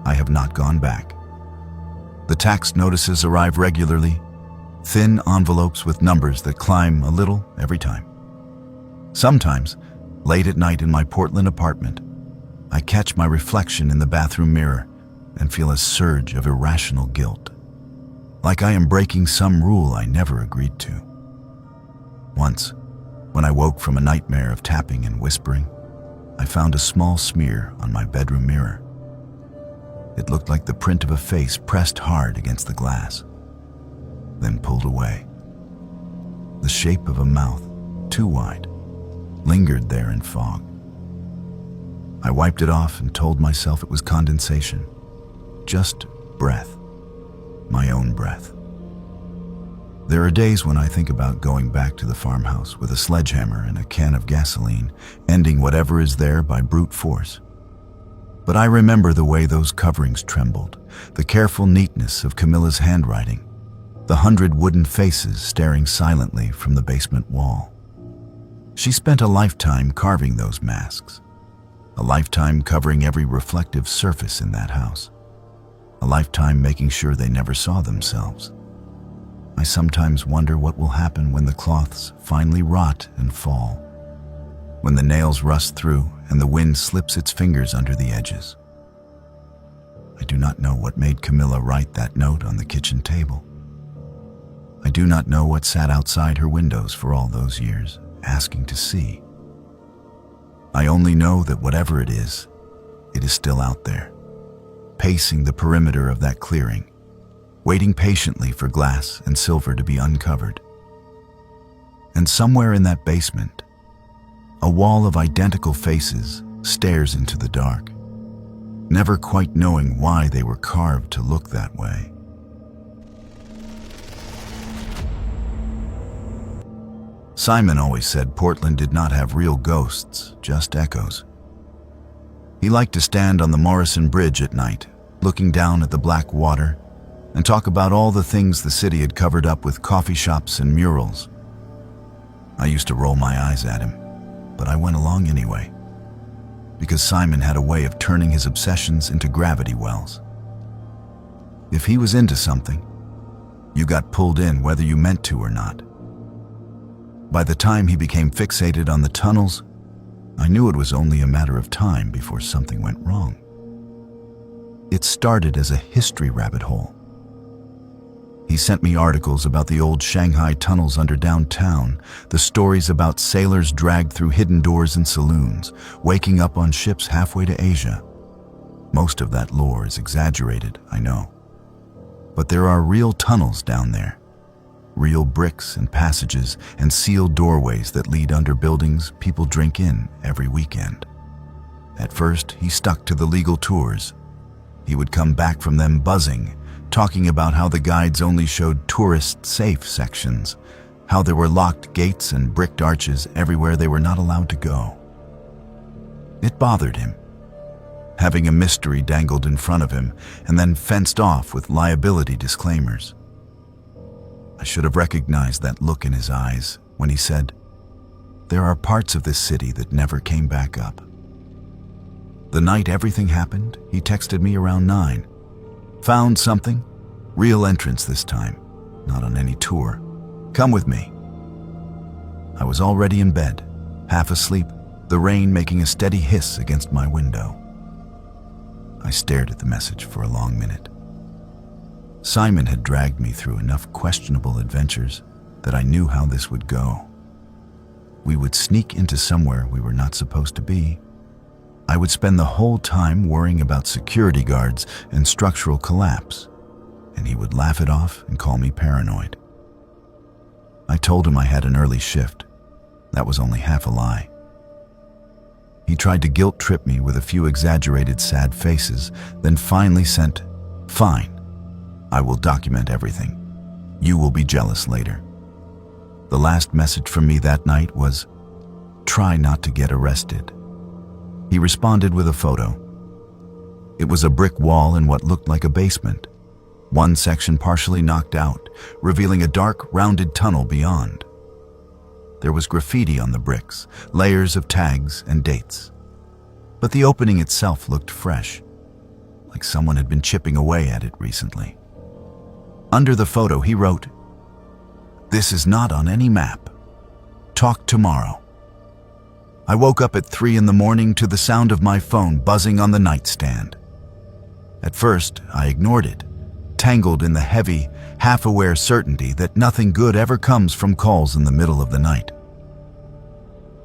I have not gone back. The tax notices arrive regularly, thin envelopes with numbers that climb a little every time. Sometimes, late at night in my Portland apartment, I catch my reflection in the bathroom mirror and feel a surge of irrational guilt, like I am breaking some rule I never agreed to. Once, when I woke from a nightmare of tapping and whispering, I found a small smear on my bedroom mirror. It looked like the print of a face pressed hard against the glass, then pulled away. The shape of a mouth, too wide, lingered there in fog. I wiped it off and told myself it was condensation, just breath, my own breath. There are days when I think about going back to the farmhouse with a sledgehammer and a can of gasoline, ending whatever is there by brute force. But I remember the way those coverings trembled, the careful neatness of Camilla's handwriting, the 100 wooden faces staring silently from the basement wall. She spent a lifetime carving those masks, a lifetime covering every reflective surface in that house, a lifetime making sure they never saw themselves. I sometimes wonder what will happen when the cloths finally rot and fall, when the nails rust through and the wind slips its fingers under the edges. I do not know what made Camilla write that note on the kitchen table. I do not know what sat outside her windows for all those years, asking to see. I only know that whatever it is still out there, pacing the perimeter of that clearing, waiting patiently for glass and silver to be uncovered. And somewhere in that basement, a wall of identical faces stares into the dark, never quite knowing why they were carved to look that way. Simon always said Portland did not have real ghosts, just echoes. He liked to stand on the Morrison Bridge at night, looking down at the black water, and talk about all the things the city had covered up with coffee shops and murals. I used to roll my eyes at him, but I went along anyway, because Simon had a way of turning his obsessions into gravity wells. If he was into something, you got pulled in whether you meant to or not. By the time he became fixated on the tunnels, I knew it was only a matter of time before something went wrong. It started as a history rabbit hole. He sent me articles about the old Shanghai tunnels under downtown, the stories about sailors dragged through hidden doors in saloons, waking up on ships halfway to Asia. Most of that lore is exaggerated, I know. But there are real tunnels down there. Real bricks and passages and sealed doorways that lead under buildings people drink in every weekend. At first, he stuck to the legal tours. He would come back from them buzzing, talking about how the guides only showed tourist-safe sections, how there were locked gates and bricked arches everywhere they were not allowed to go. It bothered him, having a mystery dangled in front of him and then fenced off with liability disclaimers. I should have recognized that look in his eyes when he said, "There are parts of this city that never came back up." The night everything happened, he texted me around 9. "Found something? Real entrance this time, not on any tour. Come with me." I was already in bed, half asleep, the rain making a steady hiss against my window. I stared at the message for a long minute. Simon had dragged me through enough questionable adventures that I knew how this would go. We would sneak into somewhere we were not supposed to be. I would spend the whole time worrying about security guards and structural collapse, and he would laugh it off and call me paranoid. I told him I had an early shift. That was only half a lie. He tried to guilt-trip me with a few exaggerated sad faces, then finally sent, "Fine. I will document everything. You will be jealous later." The last message from me that night was, "Try not to get arrested." He responded with a photo. It was a brick wall in what looked like a basement, one section partially knocked out, revealing a dark, rounded tunnel beyond. There was graffiti on the bricks, layers of tags and dates. But the opening itself looked fresh, like someone had been chipping away at it recently. Under the photo, he wrote, "This is not on any map. Talk tomorrow." I woke up at 3 in the morning to the sound of my phone buzzing on the nightstand. At first, I ignored it, tangled in the heavy, half-aware certainty that nothing good ever comes from calls in the middle of the night.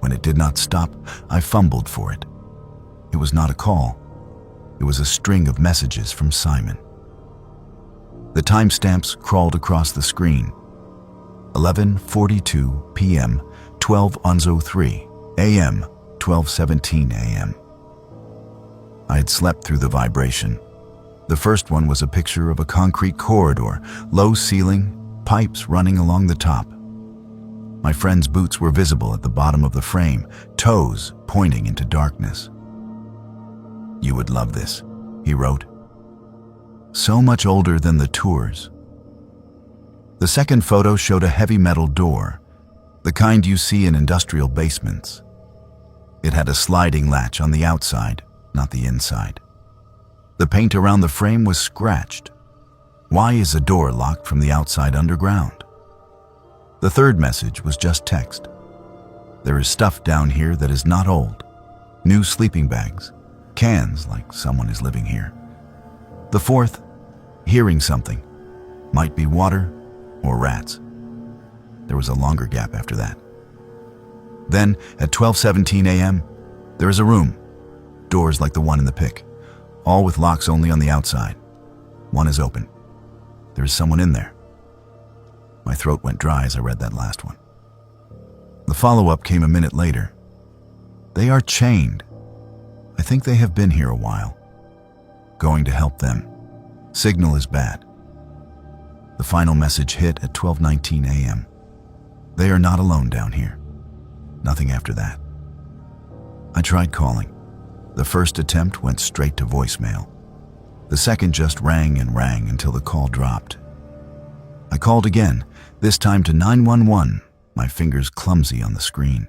When it did not stop, I fumbled for it. It was not a call. It was a string of messages from Simon. The timestamps crawled across the screen. 11:42 p.m., 12:03 a.m., 12:17 a.m. I had slept through the vibration. The first one was a picture of a concrete corridor, low ceiling, pipes running along the top. My friend's boots were visible at the bottom of the frame, toes pointing into darkness. "You would love this," he wrote. So much older than the tours. The second photo showed a heavy metal door, the kind you see in industrial basements. It had a sliding latch on the outside, not the inside. The paint around the frame was scratched. Why is a door locked from the outside underground? The third message was just text. "There is stuff down here that is not old. New sleeping bags, cans like someone is living here." The fourth, "Hearing something. Might be water or rats." There was a longer gap after that. Then, at 12:17 a.m., there is a room. Doors like the one in the pic, all with locks only on the outside. One is open. There is someone in there. My throat went dry as I read that last one. The follow-up came a minute later. "They are chained. I think they have been here a while. Going to help them. Signal is bad." The final message hit at 12:19 a.m. "They are not alone down here." Nothing after that. I tried calling. The first attempt went straight to voicemail. The second just rang and rang until the call dropped. I called again, this time to 911, my fingers clumsy on the screen.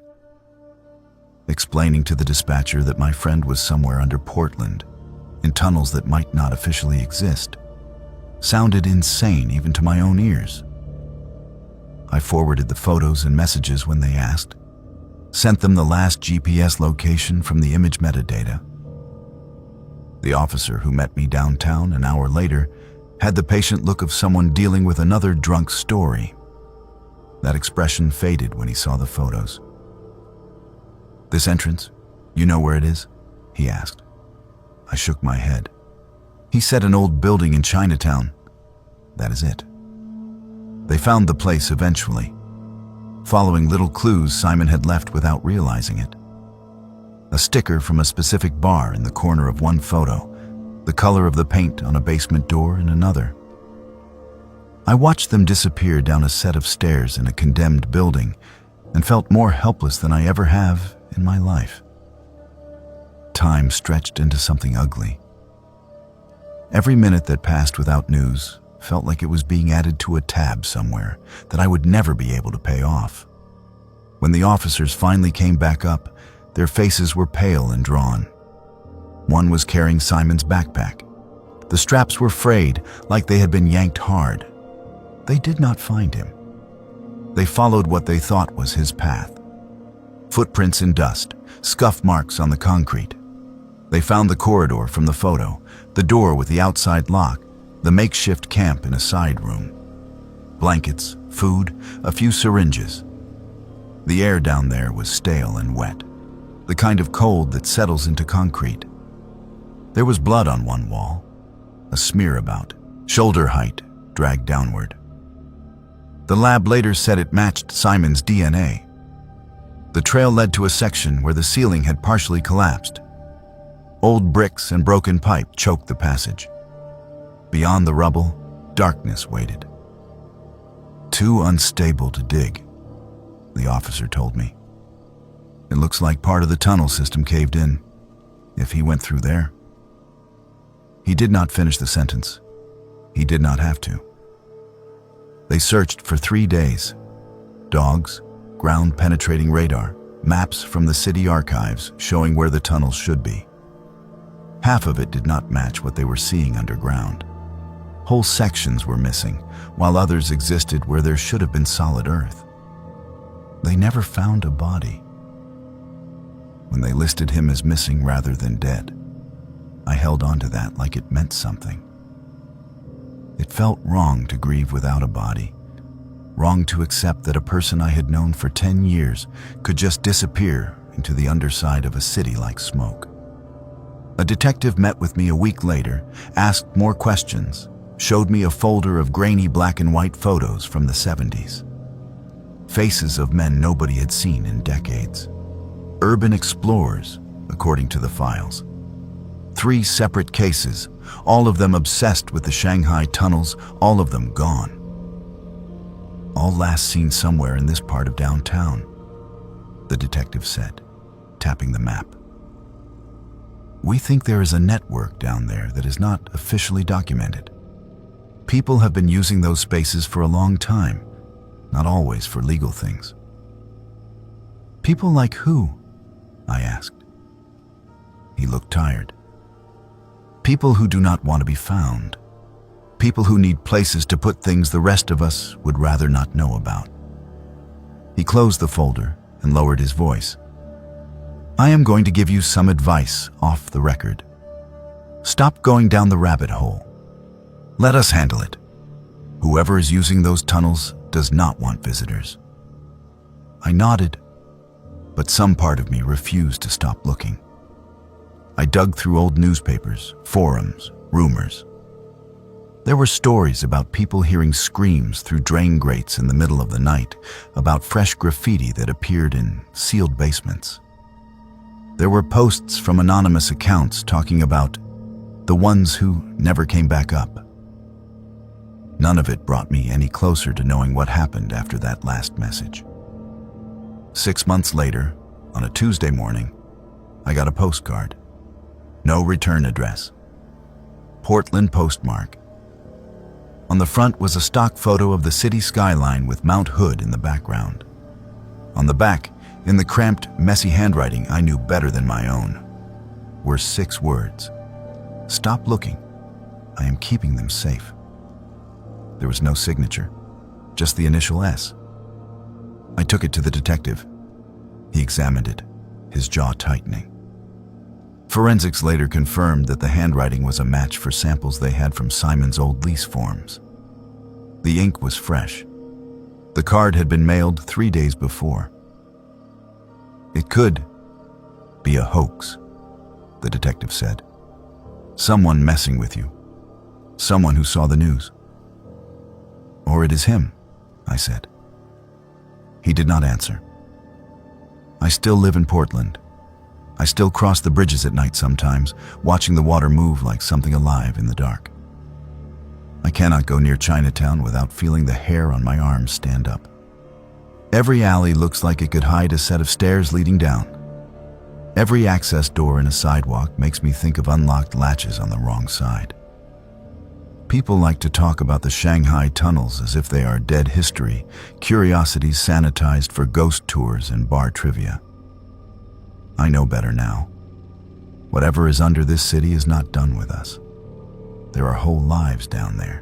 Explaining to the dispatcher that my friend was somewhere under Portland, in tunnels that might not officially exist, sounded insane even to my own ears. I forwarded the photos and messages when they asked, sent them the last GPS location from the image metadata. The officer who met me downtown an hour later had the patient look of someone dealing with another drunk story. That expression faded when he saw the photos. "This entrance, you know where it is?" he asked. I shook my head. He said an old building in Chinatown. That is it. They found the place eventually, following little clues Simon had left without realizing it. A sticker from a specific bar in the corner of one photo, the color of the paint on a basement door in another. I watched them disappear down a set of stairs in a condemned building and felt more helpless than I ever have in my life. Time stretched into something ugly. Every minute that passed without news felt like it was being added to a tab somewhere that I would never be able to pay off. When the officers finally came back up, their faces were pale and drawn. One was carrying Simon's backpack. The straps were frayed, like they had been yanked hard. They did not find him. They followed what they thought was his path. Footprints in dust, scuff marks on the concrete. They found the corridor from the photo, the door with the outside lock, the makeshift camp in a side room. Blankets, food, a few syringes. The air down there was stale and wet, the kind of cold that settles into concrete. There was blood on one wall, a smear about, shoulder height, dragged downward. The lab later said it matched Simon's DNA. The trail led to a section where the ceiling had partially collapsed. Old bricks and broken pipe choked the passage. Beyond the rubble, darkness waited. Too unstable to dig, the officer told me. It looks like part of the tunnel system caved in, if he went through there. He did not finish the sentence. He did not have to. They searched for 3 days. Dogs, ground-penetrating radar, maps from the city archives showing where the tunnels should be. Half of it did not match what they were seeing underground. Whole sections were missing, while others existed where there should have been solid earth. They never found a body. When they listed him as missing rather than dead, I held on to that like it meant something. It felt wrong to grieve without a body, wrong to accept that a person I had known for 10 years could just disappear into the underside of a city like smoke. A detective met with me a week later, asked more questions, showed me a folder of grainy black and white photos from the 70s. Faces of men nobody had seen in decades. Urban explorers, according to the files. 3 separate cases, all of them obsessed with the Shanghai tunnels, all of them gone. All last seen somewhere in this part of downtown, the detective said, tapping the map. We think there is a network down there that is not officially documented. People have been using those spaces for a long time, not always for legal things. People like who? I asked. He looked tired. People who do not want to be found. People who need places to put things the rest of us would rather not know about. He closed the folder and lowered his voice. I am going to give you some advice off the record. Stop going down the rabbit hole. Let us handle it. Whoever is using those tunnels does not want visitors. I nodded, but some part of me refused to stop looking. I dug through old newspapers, forums, rumors. There were stories about people hearing screams through drain grates in the middle of the night, about fresh graffiti that appeared in sealed basements. There were posts from anonymous accounts talking about the ones who never came back up. None of it brought me any closer to knowing what happened after that last message. 6 months later, on a Tuesday morning, I got a postcard. No return address. Portland postmark. On the front was a stock photo of the city skyline with Mount Hood in the background. On the back, in the cramped, messy handwriting I knew better than my own, were 6 words. Stop looking. I am keeping them safe. There was no signature, just the initial S. I took it to the detective. He examined it, his jaw tightening. Forensics later confirmed that the handwriting was a match for samples they had from Simon's old lease forms. The ink was fresh. The card had been mailed 3 days before. It could be a hoax, the detective said. Someone messing with you. Someone who saw the news. Or it is him, I said. He did not answer. I still live in Portland. I still cross the bridges at night sometimes, watching the water move like something alive in the dark. I cannot go near Chinatown without feeling the hair on my arms stand up. Every alley looks like it could hide a set of stairs leading down. Every access door in a sidewalk makes me think of unlocked latches on the wrong side. People like to talk about the Shanghai tunnels as if they are dead history, curiosities sanitized for ghost tours and bar trivia. I know better now. Whatever is under this city is not done with us. There are whole lives down there.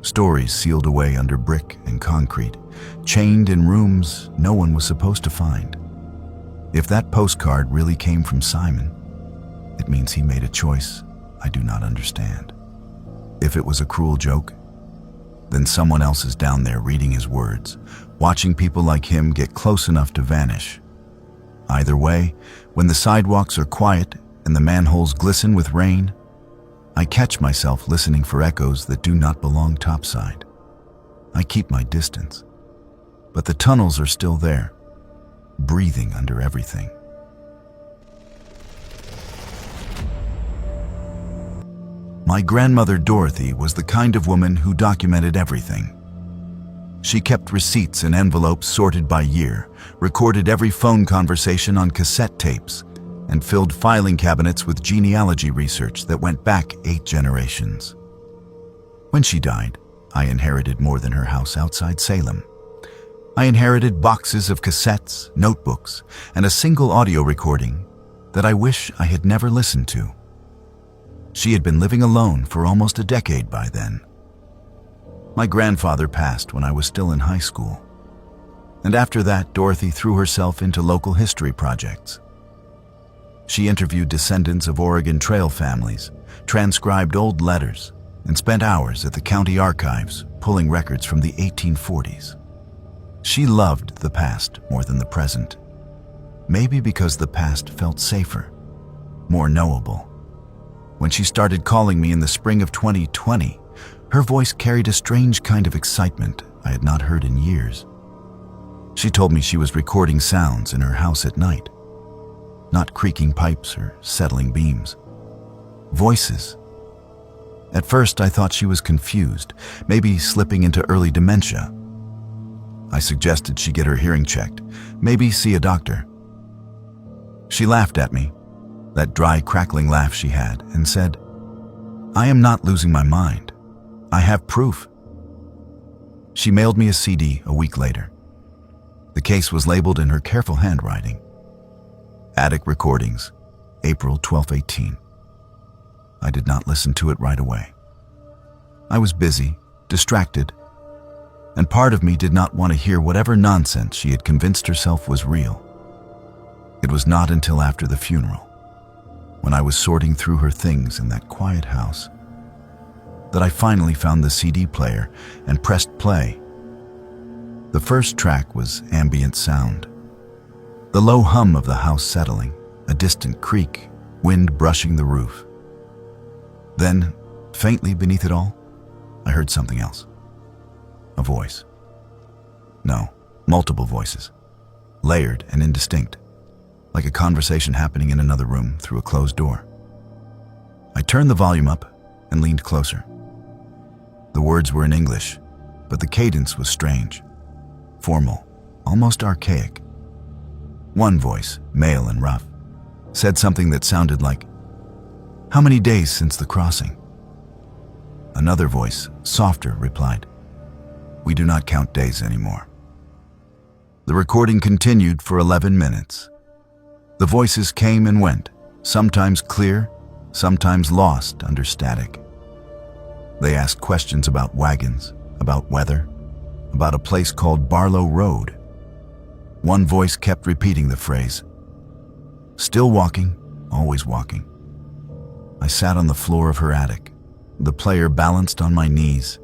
Stories sealed away under brick and concrete, chained in rooms no one was supposed to find. If that postcard really came from Simon, it means he made a choice I do not understand. If it was a cruel joke, then someone else is down there reading his words, watching people like him get close enough to vanish. Either way, when the sidewalks are quiet and the manholes glisten with rain, I catch myself listening for echoes that do not belong topside. I keep my distance, but the tunnels are still there, breathing under everything. My grandmother Dorothy was the kind of woman who documented everything. She kept receipts in envelopes sorted by year, recorded every phone conversation on cassette tapes, and filled filing cabinets with genealogy research that went back 8 generations. When she died, I inherited more than her house outside Salem. I inherited boxes of cassettes, notebooks, and a single audio recording that I wish I had never listened to. She had been living alone for almost a decade by then. My grandfather passed when I was still in high school. And after that, Dorothy threw herself into local history projects. She interviewed descendants of Oregon Trail families, transcribed old letters, and spent hours at the county archives pulling records from the 1840s. She loved the past more than the present, maybe because the past felt safer, more knowable. When she started calling me in the spring of 2020, her voice carried a strange kind of excitement I had not heard in years. She told me she was recording sounds in her house at night. Not creaking pipes or settling beams. Voices. At first, I thought she was confused, maybe slipping into early dementia. I suggested she get her hearing checked, maybe see a doctor. She laughed at me, that dry, crackling laugh she had, and said, "I am not losing my mind. I have proof." She mailed me a CD a week later. The case was labeled in her careful handwriting. Attic Recordings, April 1218. I did not listen to it right away. I was busy, distracted, and part of me did not want to hear whatever nonsense she had convinced herself was real. It was not until after the funeral, when I was sorting through her things in that quiet house, that I finally found the CD player and pressed play. The first track was ambient sound. The low hum of the house settling, a distant creak, wind brushing the roof. Then, faintly beneath it all, I heard something else. A voice. No, multiple voices, layered and indistinct, like a conversation happening in another room through a closed door. I turned the volume up and leaned closer. The words were in English, but the cadence was strange, formal, almost archaic. One voice, male and rough, said something that sounded like, How many days since the crossing? Another voice, softer, replied, "We do not count days anymore." The recording continued for 11 minutes. The voices came and went, sometimes clear, sometimes lost under static. They asked questions about wagons, about weather, about a place called Barlow Road. One voice kept repeating the phrase, "Still walking, always walking." I sat on the floor of her attic, the player balanced on my knees,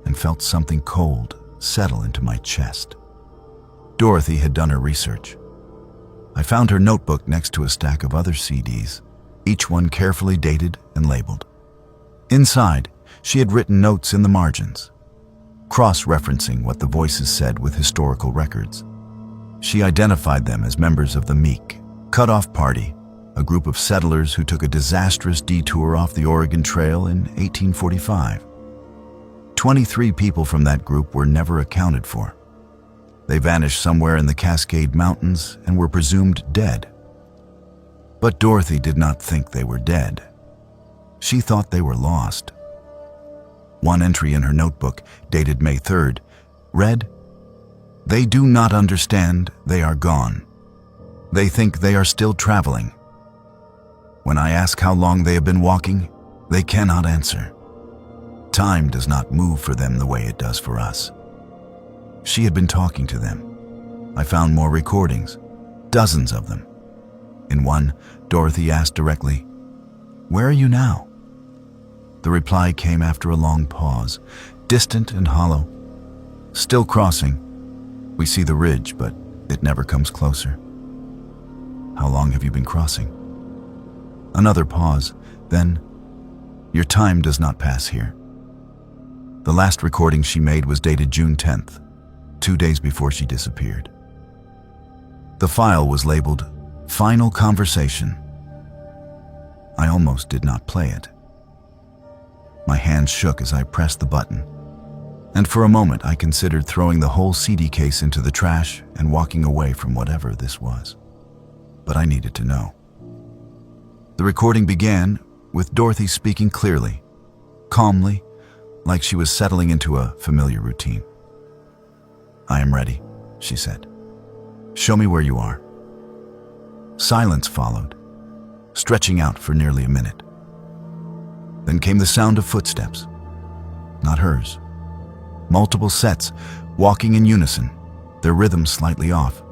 and felt something cold settle into my chest. Dorothy had done her research. I found her notebook next to a stack of other CDs, each one carefully dated and labeled. Inside, she had written notes in the margins, cross-referencing what the voices said with historical records. She identified them as members of the Meek Cut-Off Party, a group of settlers who took a disastrous detour off the Oregon Trail in 1845. 23 people from that group were never accounted for. They vanished somewhere in the Cascade Mountains and were presumed dead. But Dorothy did not think they were dead. She thought they were lost. One entry in her notebook, dated May 3rd, read, "They do not understand they are gone. They think they are still traveling. When I ask how long they have been walking, they cannot answer. Time does not move for them the way it does for us." She had been talking to them. I found more recordings, dozens of them. In one, Dorothy asked directly, "Where are you now?" The reply came after a long pause, distant and hollow. "Still crossing. We see the ridge, but it never comes closer." "How long have you been crossing?" Another pause, then, "Your time does not pass here." The last recording she made was dated June 10th, 2 days before she disappeared. The file was labeled, "Final Conversation." I almost did not play it. My hands shook as I pressed the button, and for a moment I considered throwing the whole CD case into the trash and walking away from whatever this was. But I needed to know. The recording began with Dorothy speaking clearly, calmly, like she was settling into a familiar routine. "I am ready," she said. "Show me where you are." Silence followed, stretching out for nearly a minute. Then came the sound of footsteps. Not hers. Multiple sets, walking in unison, their rhythm slightly off,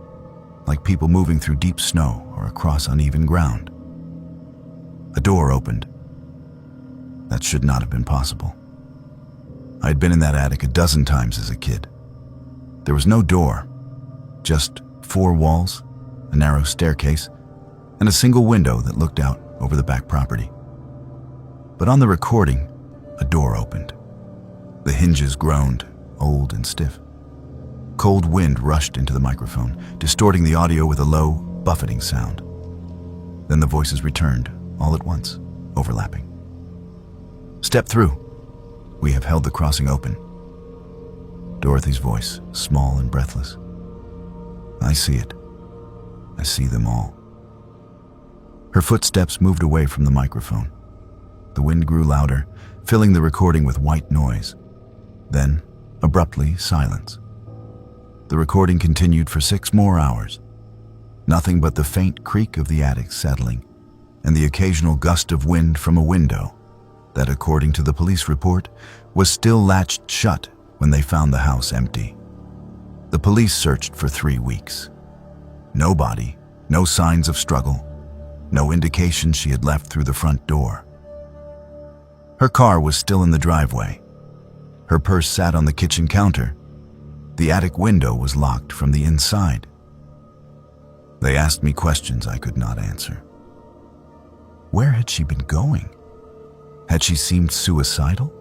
like people moving through deep snow or across uneven ground. A door opened. That should not have been possible. I had been in that attic a dozen times as a kid. There was no door, just 4 walls, a narrow staircase, and a single window that looked out over the back property. But on the recording, a door opened. The hinges groaned, old and stiff. Cold wind rushed into the microphone, distorting the audio with a low, buffeting sound. Then the voices returned, all at once, overlapping. "Step through. We have held the crossing open." Dorothy's voice, small and breathless. "I see it. I see them all." Her footsteps moved away from the microphone. The wind grew louder, filling the recording with white noise. Then, abruptly, silence. The recording continued for 6 more hours. Nothing but the faint creak of the attic settling, and the occasional gust of wind from a window that, according to the police report, was still latched shut when they found the house empty. The police searched for 3 weeks. No body, no signs of struggle, no indication she had left through the front door. Her car was still in the driveway. Her purse sat on the kitchen counter. The attic window was locked from the inside. They asked me questions I could not answer. Where had she been going? Had she seemed suicidal?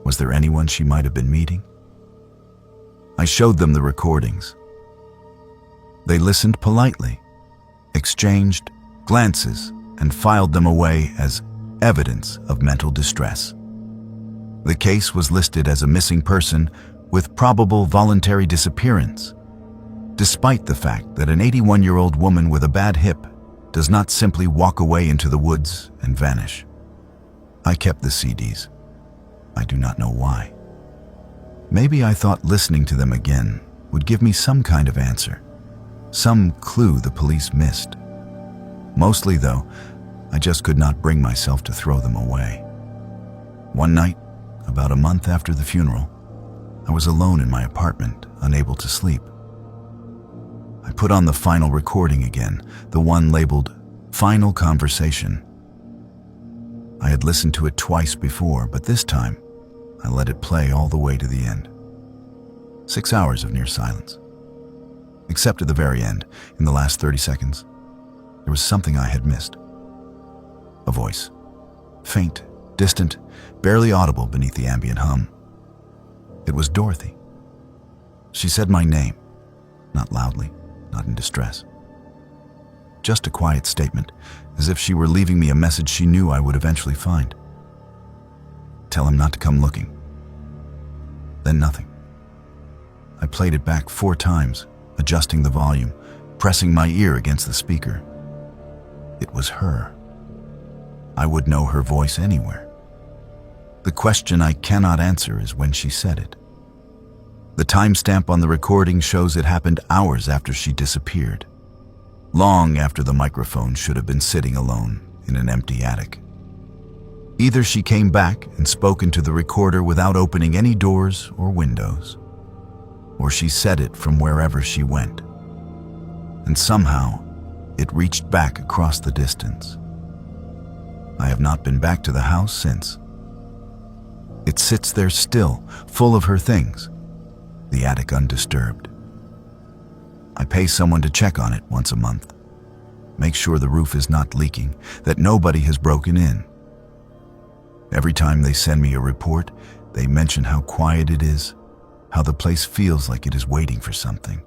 Was there anyone she might have been meeting? I showed them the recordings. They listened politely, exchanged glances, and filed them away as evidence of mental distress. The case was listed as a missing person with probable voluntary disappearance, despite the fact that an 81-year-old woman with a bad hip does not simply walk away into the woods and vanish. I kept the CDs. I do not know why. Maybe I thought listening to them again would give me some kind of answer, some clue the police missed. Mostly, though, I just could not bring myself to throw them away. One night, about a month after the funeral, I was alone in my apartment, unable to sleep. I put on the final recording again, the one labeled Final Conversation. I had listened to it twice before, but this time, I let it play all the way to the end. 6 hours of near silence. Except at the very end, in the last 30 seconds, there was something I had missed. A voice. Faint, distant, barely audible beneath the ambient hum. It was Dorothy. She said my name, not loudly, not in distress. Just a quiet statement, as if she were leaving me a message she knew I would eventually find. Tell him not to come looking. Then nothing. I played it back 4 times, adjusting the volume, pressing my ear against the speaker. It was her. I would know her voice anywhere. The question I cannot answer is when she said it. The timestamp on the recording shows it happened hours after she disappeared, long after the microphone should have been sitting alone in an empty attic. Either she came back and spoke into the recorder without opening any doors or windows, or she said it from wherever she went, and somehow it reached back across the distance. I have not been back to the house since. It sits there still, full of her things, the attic undisturbed. I pay someone to check on it once a month, make sure the roof is not leaking, that nobody has broken in. Every time they send me a report, they mention how quiet it is, how the place feels like it is waiting for something.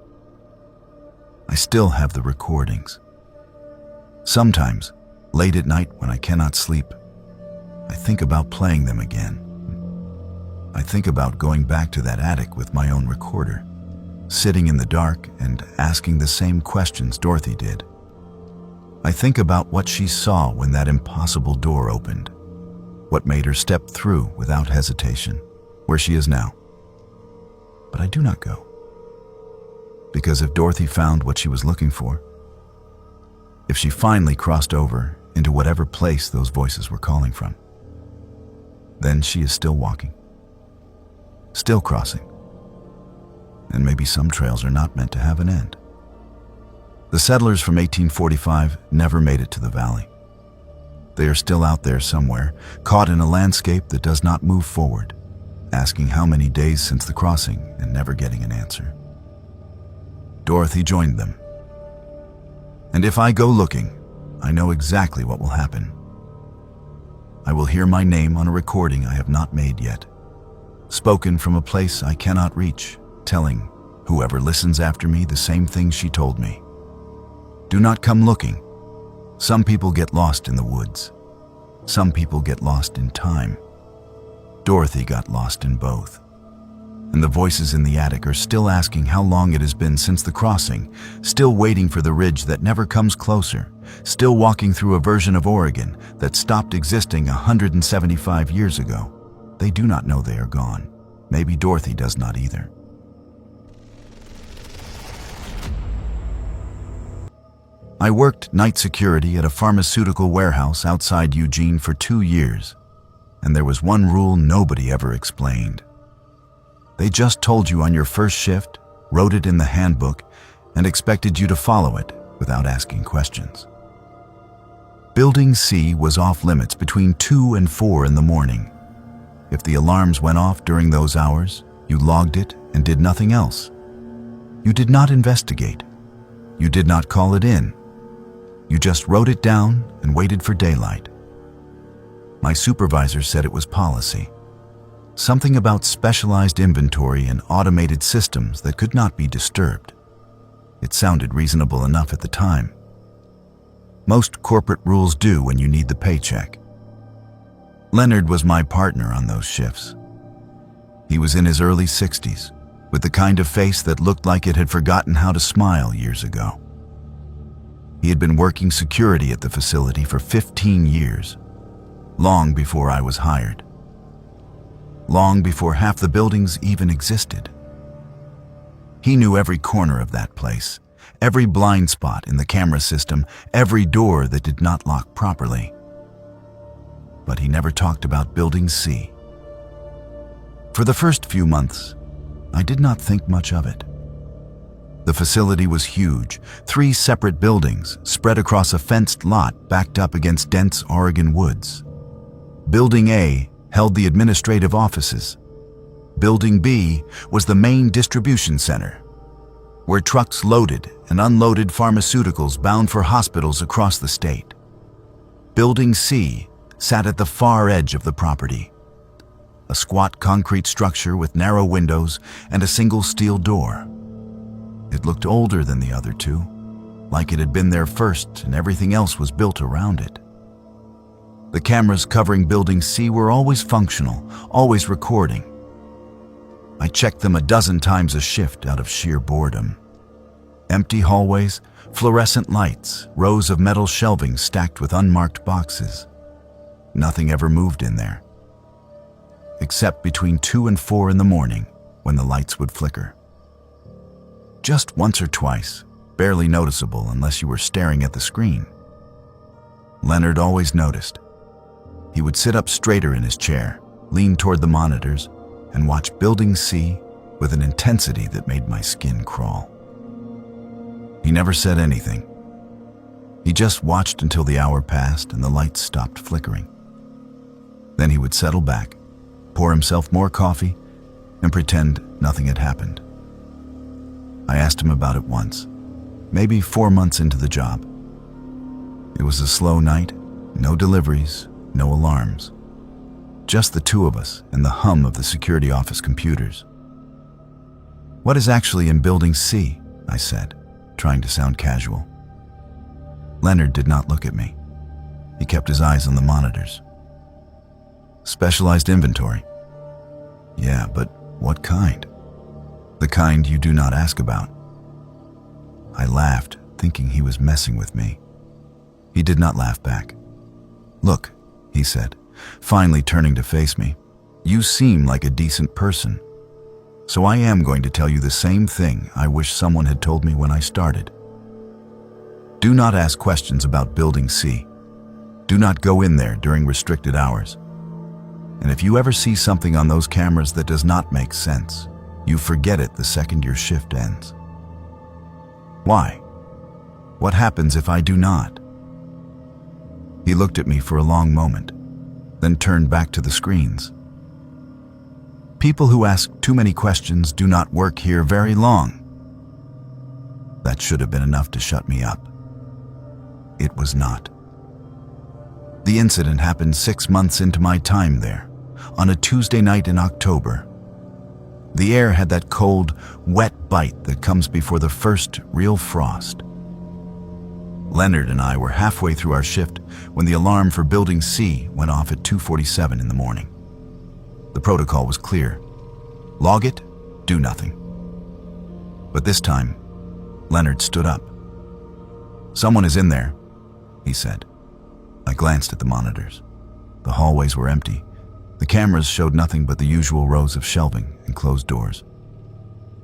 I still have the recordings. Sometimes, late at night when I cannot sleep, I think about playing them again. I think about going back to that attic with my own recorder, sitting in the dark and asking the same questions Dorothy did. I think about what she saw when that impossible door opened, what made her step through without hesitation, where she is now. But I do not go. Because if Dorothy found what she was looking for, if she finally crossed over into whatever place those voices were calling from, then she is still walking, still crossing. And maybe some trails are not meant to have an end. The settlers from 1845 never made it to the valley. They are still out there somewhere, caught in a landscape that does not move forward, asking how many days since the crossing and never getting an answer. Dorothy joined them. And if I go looking, I know exactly what will happen. I will hear my name on a recording I have not made yet, spoken from a place I cannot reach, telling whoever listens after me the same thing she told me. Do not come looking. Some people get lost in the woods. Some people get lost in time. Dorothy got lost in both. And the voices in the attic are still asking how long it has been since the crossing, still waiting for the ridge that never comes closer, still walking through a version of Oregon that stopped existing 175 years ago. They do not know they are gone. Maybe Dorothy does not either. I worked night security at a pharmaceutical warehouse outside Eugene for 2 years, and there was one rule nobody ever explained. They just told you on your first shift, wrote it in the handbook, and expected you to follow it without asking questions. Building C was off limits between 2 and 4 in the morning. If the alarms went off during those hours, you logged it and did nothing else. You did not investigate. You did not call it in. You just wrote it down and waited for daylight. My supervisor said it was policy. Something about specialized inventory and automated systems that could not be disturbed. It sounded reasonable enough at the time. Most corporate rules do when you need the paycheck. Leonard was my partner on those shifts. He was in his early 60s, with the kind of face that looked like it had forgotten how to smile years ago. He had been working security at the facility for 15 years, long before I was hired. Long before half the buildings even existed. He knew every corner of that place, every blind spot in the camera system, every door that did not lock properly. But he never talked about Building C. For the first few months, I did not think much of it. The facility was huge, 3 separate buildings spread across a fenced lot backed up against dense Oregon woods. Building A held the administrative offices. Building B was the main distribution center, where trucks loaded and unloaded pharmaceuticals bound for hospitals across the state. Building C sat at the far edge of the property, a squat concrete structure with narrow windows and a single steel door. It looked older than the other two, like it had been there first and everything else was built around it. The cameras covering Building C were always functional, always recording. I checked them a dozen times a shift out of sheer boredom. Empty hallways, fluorescent lights, rows of metal shelving stacked with unmarked boxes. Nothing ever moved in there, except between 2 and 4 in the morning when the lights would flicker. Just once or twice, barely noticeable unless you were staring at the screen. Leonard always noticed. He would sit up straighter in his chair, lean toward the monitors, and watch Building C with an intensity that made my skin crawl. He never said anything. He just watched until the hour passed and the lights stopped flickering. Then he would settle back, pour himself more coffee, and pretend nothing had happened. I asked him about it once, maybe 4 months into the job. It was a slow night, no deliveries, no alarms. Just the 2 of us and the hum of the security office computers. "What is actually in Building C?" I said, trying to sound casual. Leonard did not look at me. He kept his eyes on the monitors. "Specialized inventory." "Yeah, but what kind?" "The kind you do not ask about." I laughed, thinking he was messing with me. He did not laugh back. "Look," he said, finally turning to face me, "you seem like a decent person. So I am going to tell you the same thing I wish someone had told me when I started. Do not ask questions about Building C. Do not go in there during restricted hours. And if you ever see something on those cameras that does not make sense, you forget it the second your shift ends." "Why? What happens if I do not?" He looked at me for a long moment, then turned back to the screens. "People who ask too many questions do not work here very long." That should have been enough to shut me up. It was not. The incident happened 6 months into my time there, on a Tuesday night in October. The air had that cold, wet bite that comes before the first real frost. Leonard and I were halfway through our shift when the alarm for Building C went off at 2:47 in the morning. The protocol was clear. Log it, do nothing. But this time, Leonard stood up. "Someone is in there," he said. I glanced at the monitors. The hallways were empty. The cameras showed nothing but the usual rows of shelving and closed doors.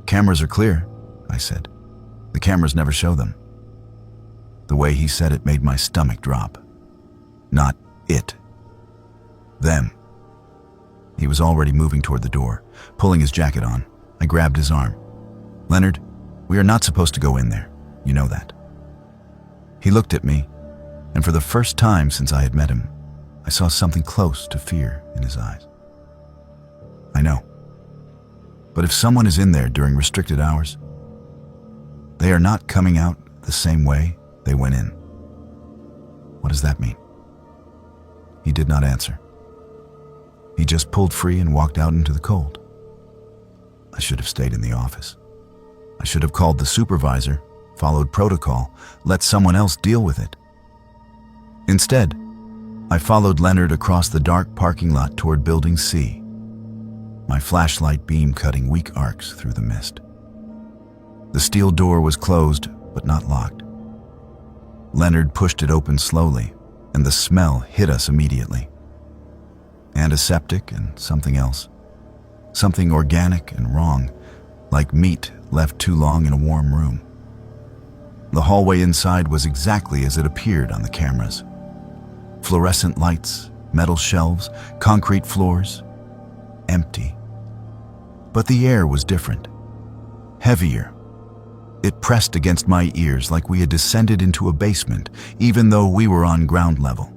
"Cameras are clear," I said. "The cameras never show them." The way he said it made my stomach drop. Not it. Them. He was already moving toward the door, pulling his jacket on. I grabbed his arm. "Leonard, we are not supposed to go in there. You know that." He looked at me, and for the first time since I had met him, I saw something close to fear in his eyes. "I know. But if someone is in there during restricted hours, they are not coming out the same way they went in." "What does that mean?" He did not answer. He just pulled free and walked out into the cold. I should have stayed in the office. I should have called the supervisor, followed protocol, let someone else deal with it. Instead, I followed Leonard across the dark parking lot toward Building C, my flashlight beam cutting weak arcs through the mist. The steel door was closed, but not locked. Leonard pushed it open slowly, and the smell hit us immediately. Antiseptic and something else. Something organic and wrong, like meat left too long in a warm room. The hallway inside was exactly as it appeared on the cameras. Fluorescent lights, metal shelves, concrete floors. Empty. But the air was different. Heavier. It pressed against my ears like we had descended into a basement, even though we were on ground level.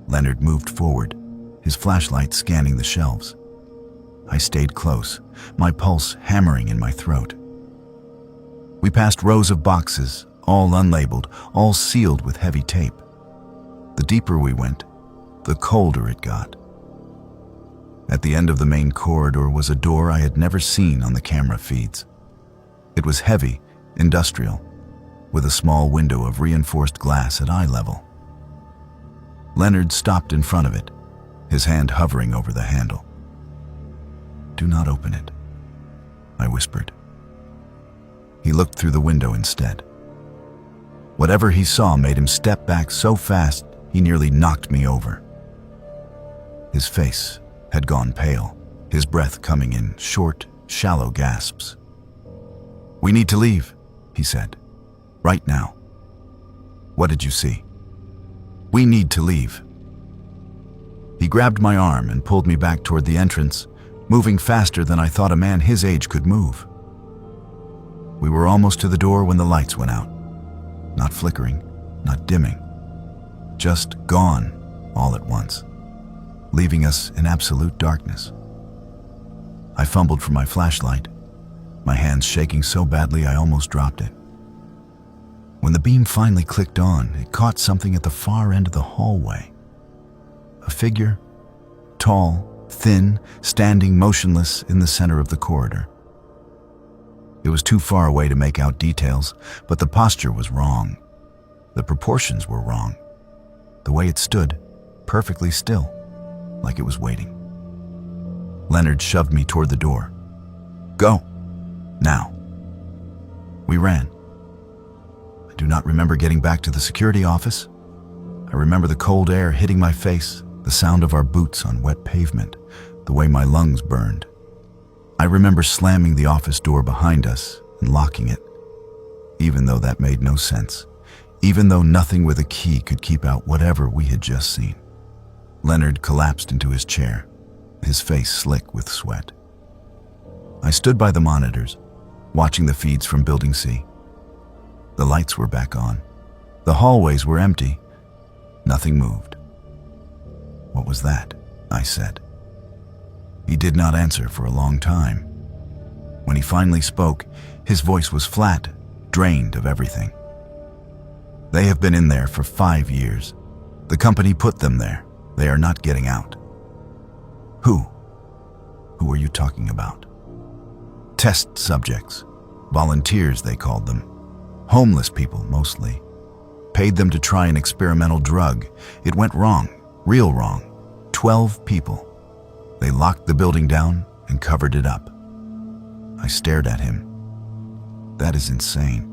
Leonard moved forward, his flashlight scanning the shelves. I stayed close, my pulse hammering in my throat. We passed rows of boxes, all unlabeled, all sealed with heavy tape. The deeper we went, the colder it got. At the end of the main corridor was a door I had never seen on the camera feeds. It was heavy, industrial, with a small window of reinforced glass at eye level. Leonard stopped in front of it, his hand hovering over the handle. "Do not open it," I whispered. He looked through the window instead. Whatever he saw made him step back so fast he nearly knocked me over. His face had gone pale, his breath coming in short, shallow gasps. "We need to leave," he said. "Right now." "What did you see?" "We need to leave." He grabbed my arm and pulled me back toward the entrance, moving faster than I thought a man his age could move. We were almost to the door when the lights went out. Not flickering, not dimming. Just gone all at once, leaving us in absolute darkness. I fumbled for my flashlight, my hands shaking so badly I almost dropped it. When the beam finally clicked on, it caught something at the far end of the hallway. A figure, tall, thin, standing motionless in the center of the corridor. It was too far away to make out details, but the posture was wrong. The proportions were wrong. The way it stood, perfectly still, like it was waiting. Leonard shoved me toward the door. "Go. Now." We ran. I do not remember getting back to the security office. I remember the cold air hitting my face, the sound of our boots on wet pavement, the way my lungs burned. I remember slamming the office door behind us and locking it, even though that made no sense, even though nothing with a key could keep out whatever we had just seen. Leonard collapsed into his chair, his face slick with sweat. I stood by the monitors, watching the feeds from Building C. The lights were back on. The hallways were empty. Nothing moved. "What was that?" I said. He did not answer for a long time. When he finally spoke, his voice was flat, drained of everything. "They have been in there for 5 years. The company put them there. They are not getting out." "Who? Who are you talking about?" "Test subjects. Volunteers, they called them. Homeless people, mostly. Paid them to try an experimental drug. It went wrong, real wrong. 12 people. They locked the building down and covered it up." I stared at him. That is insane.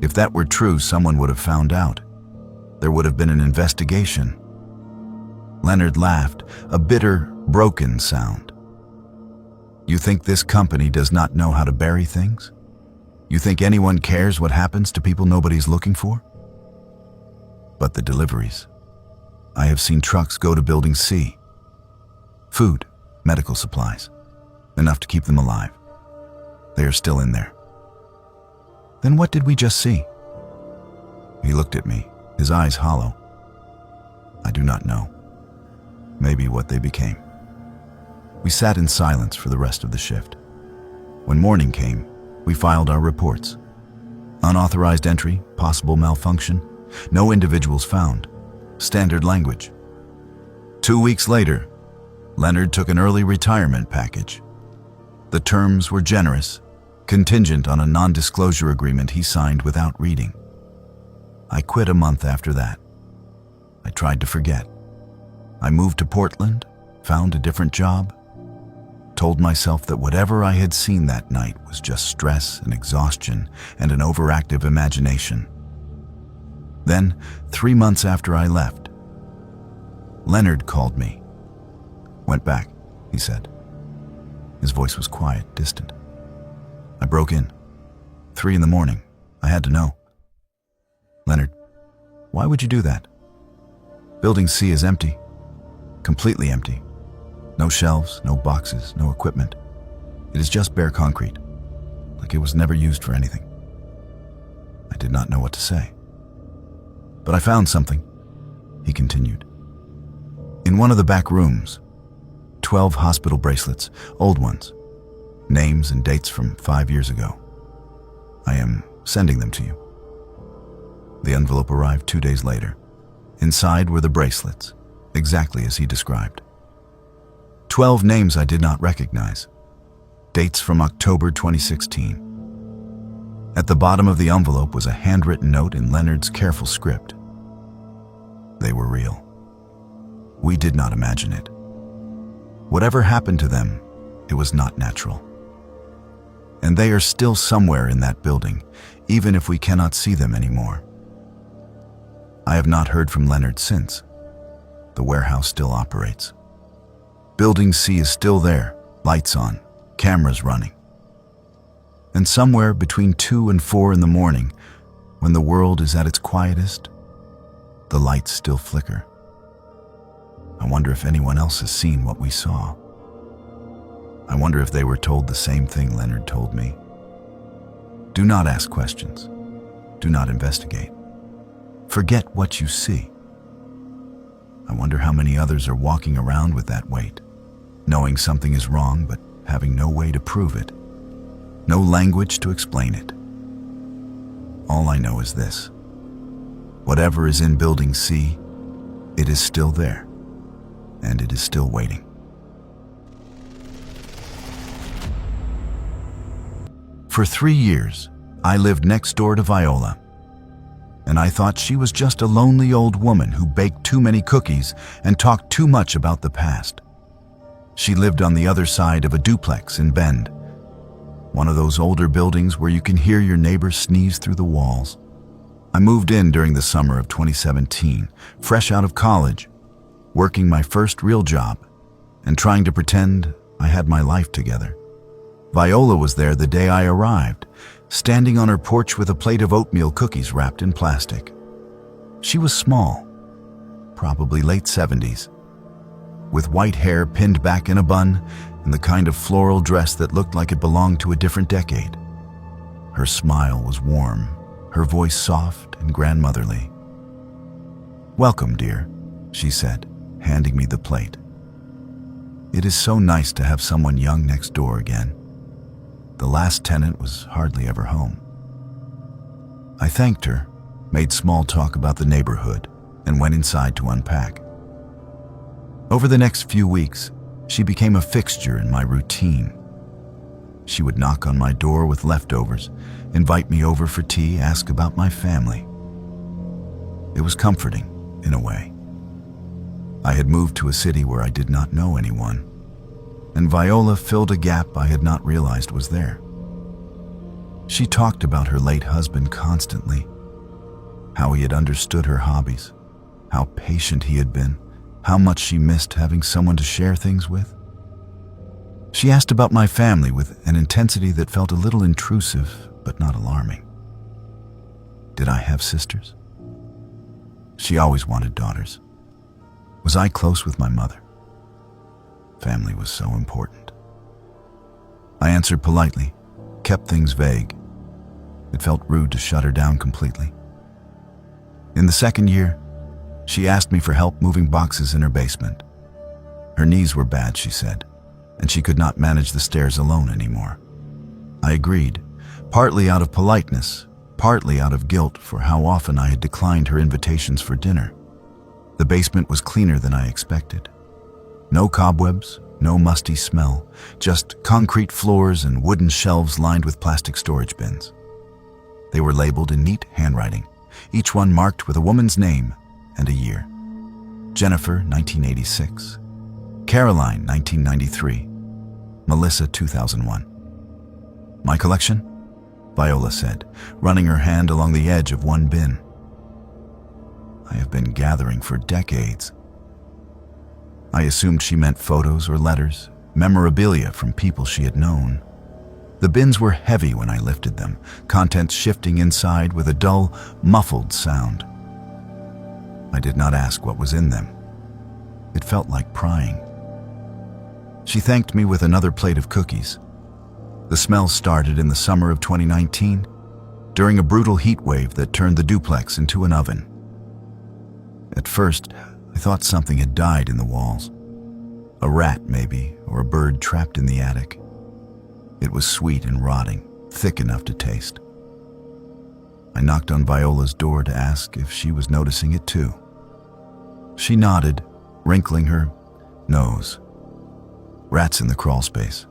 If that were true, someone would have found out. There would have been an investigation. Leonard laughed, a bitter, broken sound. "You think this company does not know how to bury things? You think anyone cares what happens to people nobody's looking for?" "But the deliveries. I have seen trucks go to Building C. Food, medical supplies, enough to keep them alive. They are still in there." "Then what did we just see?" He looked at me, his eyes hollow. "I do not know. Maybe what they became." We sat in silence for the rest of the shift. When morning came, we filed our reports. Unauthorized entry, possible malfunction, no individuals found. Standard language. 2 weeks later, Leonard took an early retirement package. The terms were generous, contingent on a non-disclosure agreement he signed without reading. I quit a month after that. I tried to forget. I moved to Portland, found a different job, told myself that whatever I had seen that night was just stress and exhaustion and an overactive imagination. Then, 3 months after I left, Leonard called me. "Went back," he said. His voice was quiet, distant. "I broke in. 3 in the morning. I had to know." "Leonard, why would you do that? Building C is empty. Completely empty. No shelves, no boxes, no equipment. It is just bare concrete, like it was never used for anything." I did not know what to say. "But I found something," he continued. "In one of the back rooms, 12 hospital bracelets, old ones, names and dates from 5 years ago. I am sending them to you." The envelope arrived 2 days later. Inside were the bracelets, exactly as he described. 12 names I did not recognize. Dates from October 2016. At the bottom of the envelope was a handwritten note in Leonard's careful script. They were real. We did not imagine it. Whatever happened to them, it was not natural. And they are still somewhere in that building, even if we cannot see them anymore. I have not heard from Leonard since. The warehouse still operates. Building C is still there, lights on, cameras running. And somewhere between 2 and 4 in the morning, when the world is at its quietest, the lights still flicker. I wonder if anyone else has seen what we saw. I wonder if they were told the same thing Leonard told me. Do not ask questions. Do not investigate. Forget what you see. I wonder how many others are walking around with that weight, knowing something is wrong but having no way to prove it, no language to explain it. All I know is this: whatever is in Building C, it is still there, and it is still waiting. For 3 years, I lived next door to Viola, and I thought she was just a lonely old woman who baked too many cookies and talked too much about the past. She lived on the other side of a duplex in Bend, one of those older buildings where you can hear your neighbors sneeze through the walls. I moved in during the summer of 2017, fresh out of college, working my first real job and trying to pretend I had my life together. Viola was there the day I arrived, standing on her porch with a plate of oatmeal cookies wrapped in plastic. She was small, probably late 70s, with white hair pinned back in a bun and the kind of floral dress that looked like it belonged to a different decade. Her smile was warm, her voice soft and grandmotherly. "Welcome, dear," she said, handing me the plate. "It is so nice to have someone young next door again. The last tenant was hardly ever home." I thanked her, made small talk about the neighborhood, and went inside to unpack. Over the next few weeks, she became a fixture in my routine. She would knock on my door with leftovers, invite me over for tea, ask about my family. It was comforting, in a way. I had moved to a city where I did not know anyone, and Viola filled a gap I had not realized was there. She talked about her late husband constantly, how he had understood her hobbies, how patient he had been, how much she missed having someone to share things with. She asked about my family with an intensity that felt a little intrusive, but not alarming. Did I have sisters? She always wanted daughters. Was I close with my mother? Family was so important. I answered politely, kept things vague. It felt rude to shut her down completely. In the second year, she asked me for help moving boxes in her basement. Her knees were bad, she said, and she could not manage the stairs alone anymore. I agreed, partly out of politeness, partly out of guilt for how often I had declined her invitations for dinner. The basement was cleaner than I expected. No cobwebs, no musty smell, just concrete floors and wooden shelves lined with plastic storage bins. They were labeled in neat handwriting, each one marked with a woman's name and a year. Jennifer, 1986. Caroline, 1993. Melissa, 2001. "My collection?" Viola said, running her hand along the edge of one bin. I have been gathering for decades. I assumed she meant photos or letters, memorabilia from people she had known. The bins were heavy when I lifted them, contents shifting inside with a dull, muffled sound. I did not ask what was in them. It felt like prying. She thanked me with another plate of cookies. The smell started in the summer of 2019, during a brutal heat wave that turned the duplex into an oven. At first, I thought something had died in the walls. A rat, maybe, or a bird trapped in the attic. It was sweet and rotting, thick enough to taste. I knocked on Viola's door to ask if she was noticing it too. She nodded, wrinkling her nose. Rats in the crawl space.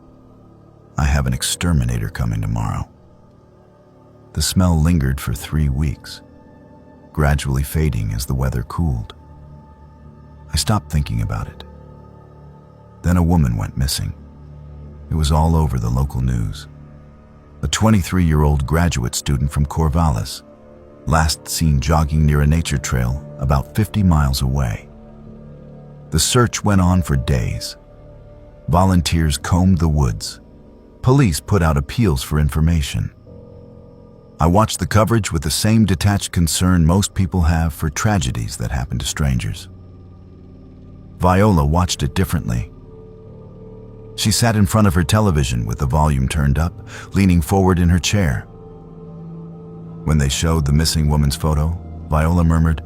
I have an exterminator coming tomorrow. The smell lingered for 3 weeks, gradually fading as the weather cooled. I stopped thinking about it. Then a woman went missing. It was all over the local news. A 23-year-old graduate student from Corvallis, last seen jogging near a nature trail about 50 miles away. The search went on for days. Volunteers combed the woods. Police put out appeals for information. I watched the coverage with the same detached concern most people have for tragedies that happen to strangers. Viola watched it differently. She sat in front of her television with the volume turned up, leaning forward in her chair. When they showed the missing woman's photo, Viola murmured,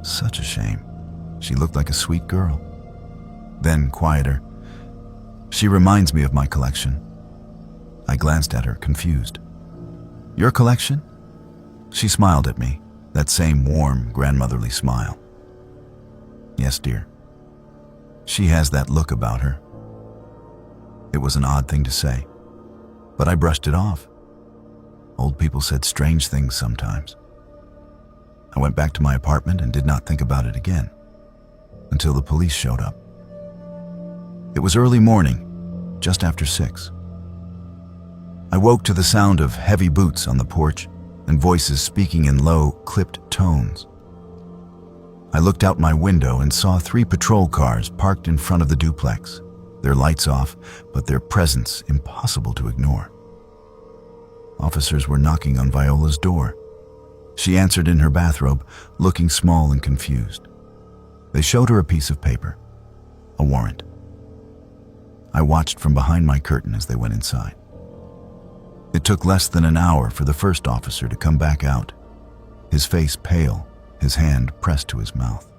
"Such a shame. She looked like a sweet girl." Then, quieter, "She reminds me of my collection." I glanced at her, confused. "Your collection?" She smiled at me, that same warm, grandmotherly smile. "Yes, dear." She has that look about her. It was an odd thing to say, but I brushed it off. Old people said strange things sometimes. I went back to my apartment and did not think about it again, until the police showed up. It was early morning, just after 6. I woke to the sound of heavy boots on the porch and voices speaking in low, clipped tones. I looked out my window and saw 3 patrol cars parked in front of the duplex, their lights off, but their presence impossible to ignore. Officers were knocking on Viola's door. She answered in her bathrobe, looking small and confused. They showed her a piece of paper, a warrant. I watched from behind my curtain as they went inside. It took less than an hour for the first officer to come back out, his face pale, his hand pressed to his mouth.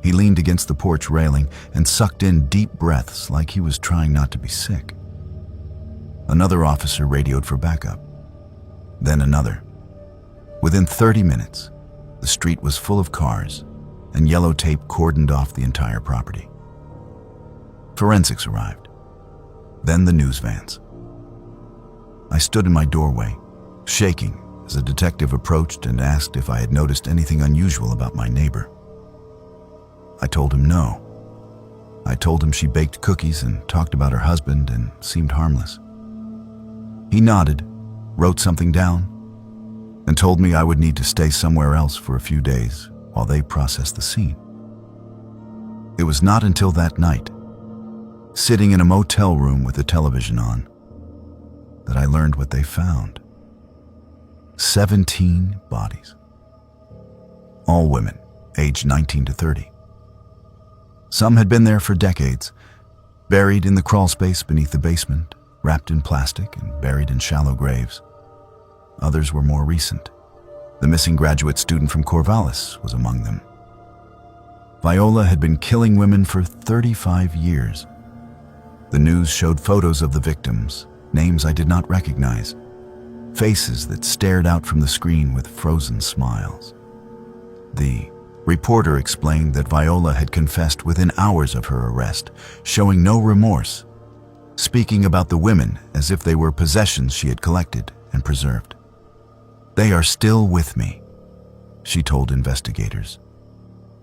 He leaned against the porch railing and sucked in deep breaths like he was trying not to be sick. Another officer radioed for backup. Then another. Within 30 minutes, the street was full of cars, and yellow tape cordoned off the entire property. Forensics arrived. Then the news vans. I stood in my doorway, shaking as a detective approached and asked if I had noticed anything unusual about my neighbor. I told him no. I told him she baked cookies and talked about her husband and seemed harmless. He nodded, wrote something down, and told me I would need to stay somewhere else for a few days while they processed the scene. It was not until that night, sitting in a motel room with the television on, that I learned what they found. 17 bodies. All women, aged 19 to 30. Some had been there for decades, buried in the crawl space beneath the basement, wrapped in plastic and buried in shallow graves. Others were more recent. The missing graduate student from Corvallis was among them. Viola had been killing women for 35 years. The news showed photos of the victims, names I did not recognize, faces that stared out from the screen with frozen smiles. The reporter explained that Viola had confessed within hours of her arrest, showing no remorse, speaking about the women as if they were possessions she had collected and preserved. "They are still with me," she told investigators.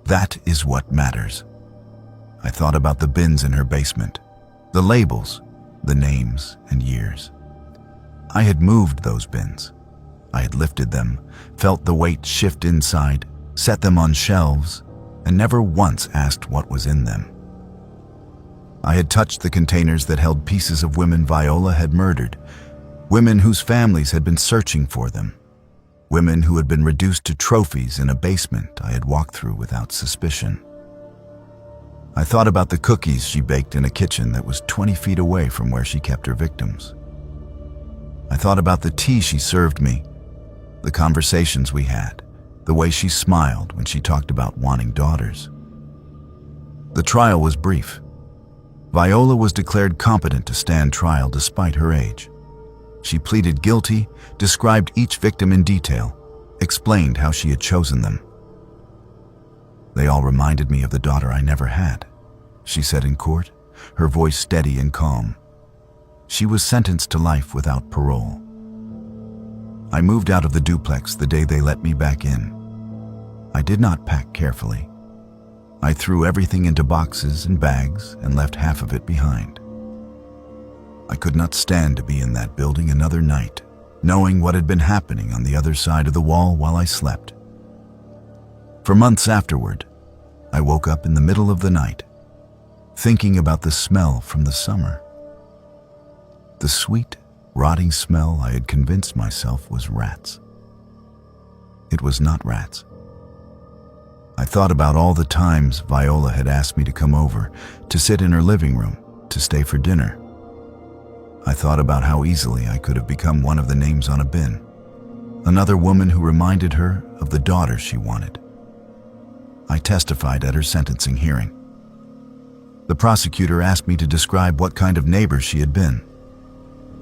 "That is what matters." I thought about the bins in her basement, the labels, the names and years. I had moved those bins. I had lifted them, felt the weight shift inside, set them on shelves, and never once asked what was in them. I had touched the containers that held pieces of women Viola had murdered, women whose families had been searching for them, women who had been reduced to trophies in a basement I had walked through without suspicion. I thought about the cookies she baked in a kitchen that was 20 feet away from where she kept her victims. I thought about the tea she served me, the conversations we had, the way she smiled when she talked about wanting daughters. The trial was brief. Viola was declared competent to stand trial despite her age. She pleaded guilty, described each victim in detail, explained how she had chosen them. "They all reminded me of the daughter I never had," she said in court, her voice steady and calm. She was sentenced to life without parole. I moved out of the duplex the day they let me back in. I did not pack carefully. I threw everything into boxes and bags and left half of it behind. I could not stand to be in that building another night, knowing what had been happening on the other side of the wall while I slept. For months afterward, I woke up in the middle of the night, thinking about the smell from the summer. The sweet, rotting smell I had convinced myself was rats. It was not rats. I thought about all the times Viola had asked me to come over, to sit in her living room, to stay for dinner. I thought about how easily I could have become one of the names on a bin, another woman who reminded her of the daughter she wanted. I testified at her sentencing hearing. The prosecutor asked me to describe what kind of neighbor she had been.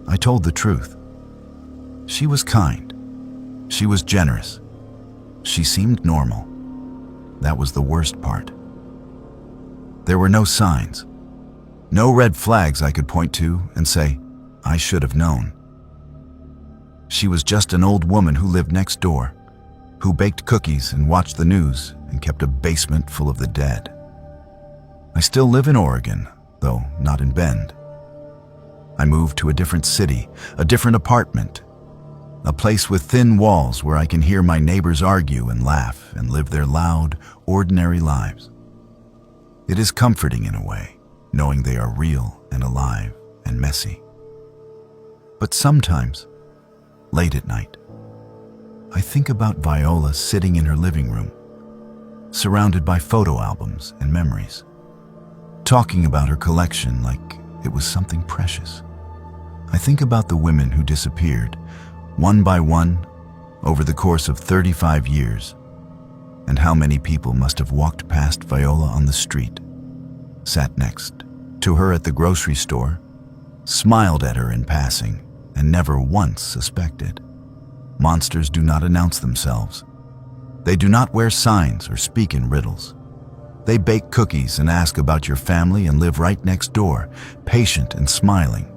I told the truth. She was kind. She was generous. She seemed normal. That was the worst part. There were no signs, no red flags I could point to and say, I should have known. She was just an old woman who lived next door, who baked cookies and watched the news and kept a basement full of the dead. I still live in Oregon, though not in Bend. I moved to a different city, a different apartment, a place with thin walls where I can hear my neighbors argue and laugh and live their loud, ordinary lives. It is comforting in a way, knowing they are real and alive and messy. But sometimes, late at night, I think about Viola sitting in her living room, surrounded by photo albums and memories, talking about her collection like it was something precious. I think about the women who disappeared, one by one, over the course of 35 years, and how many people must have walked past Viola on the street, sat next to her at the grocery store, smiled at her in passing, and never once suspected. Monsters do not announce themselves. They do not wear signs or speak in riddles. They bake cookies and ask about your family and live right next door, patient and smiling,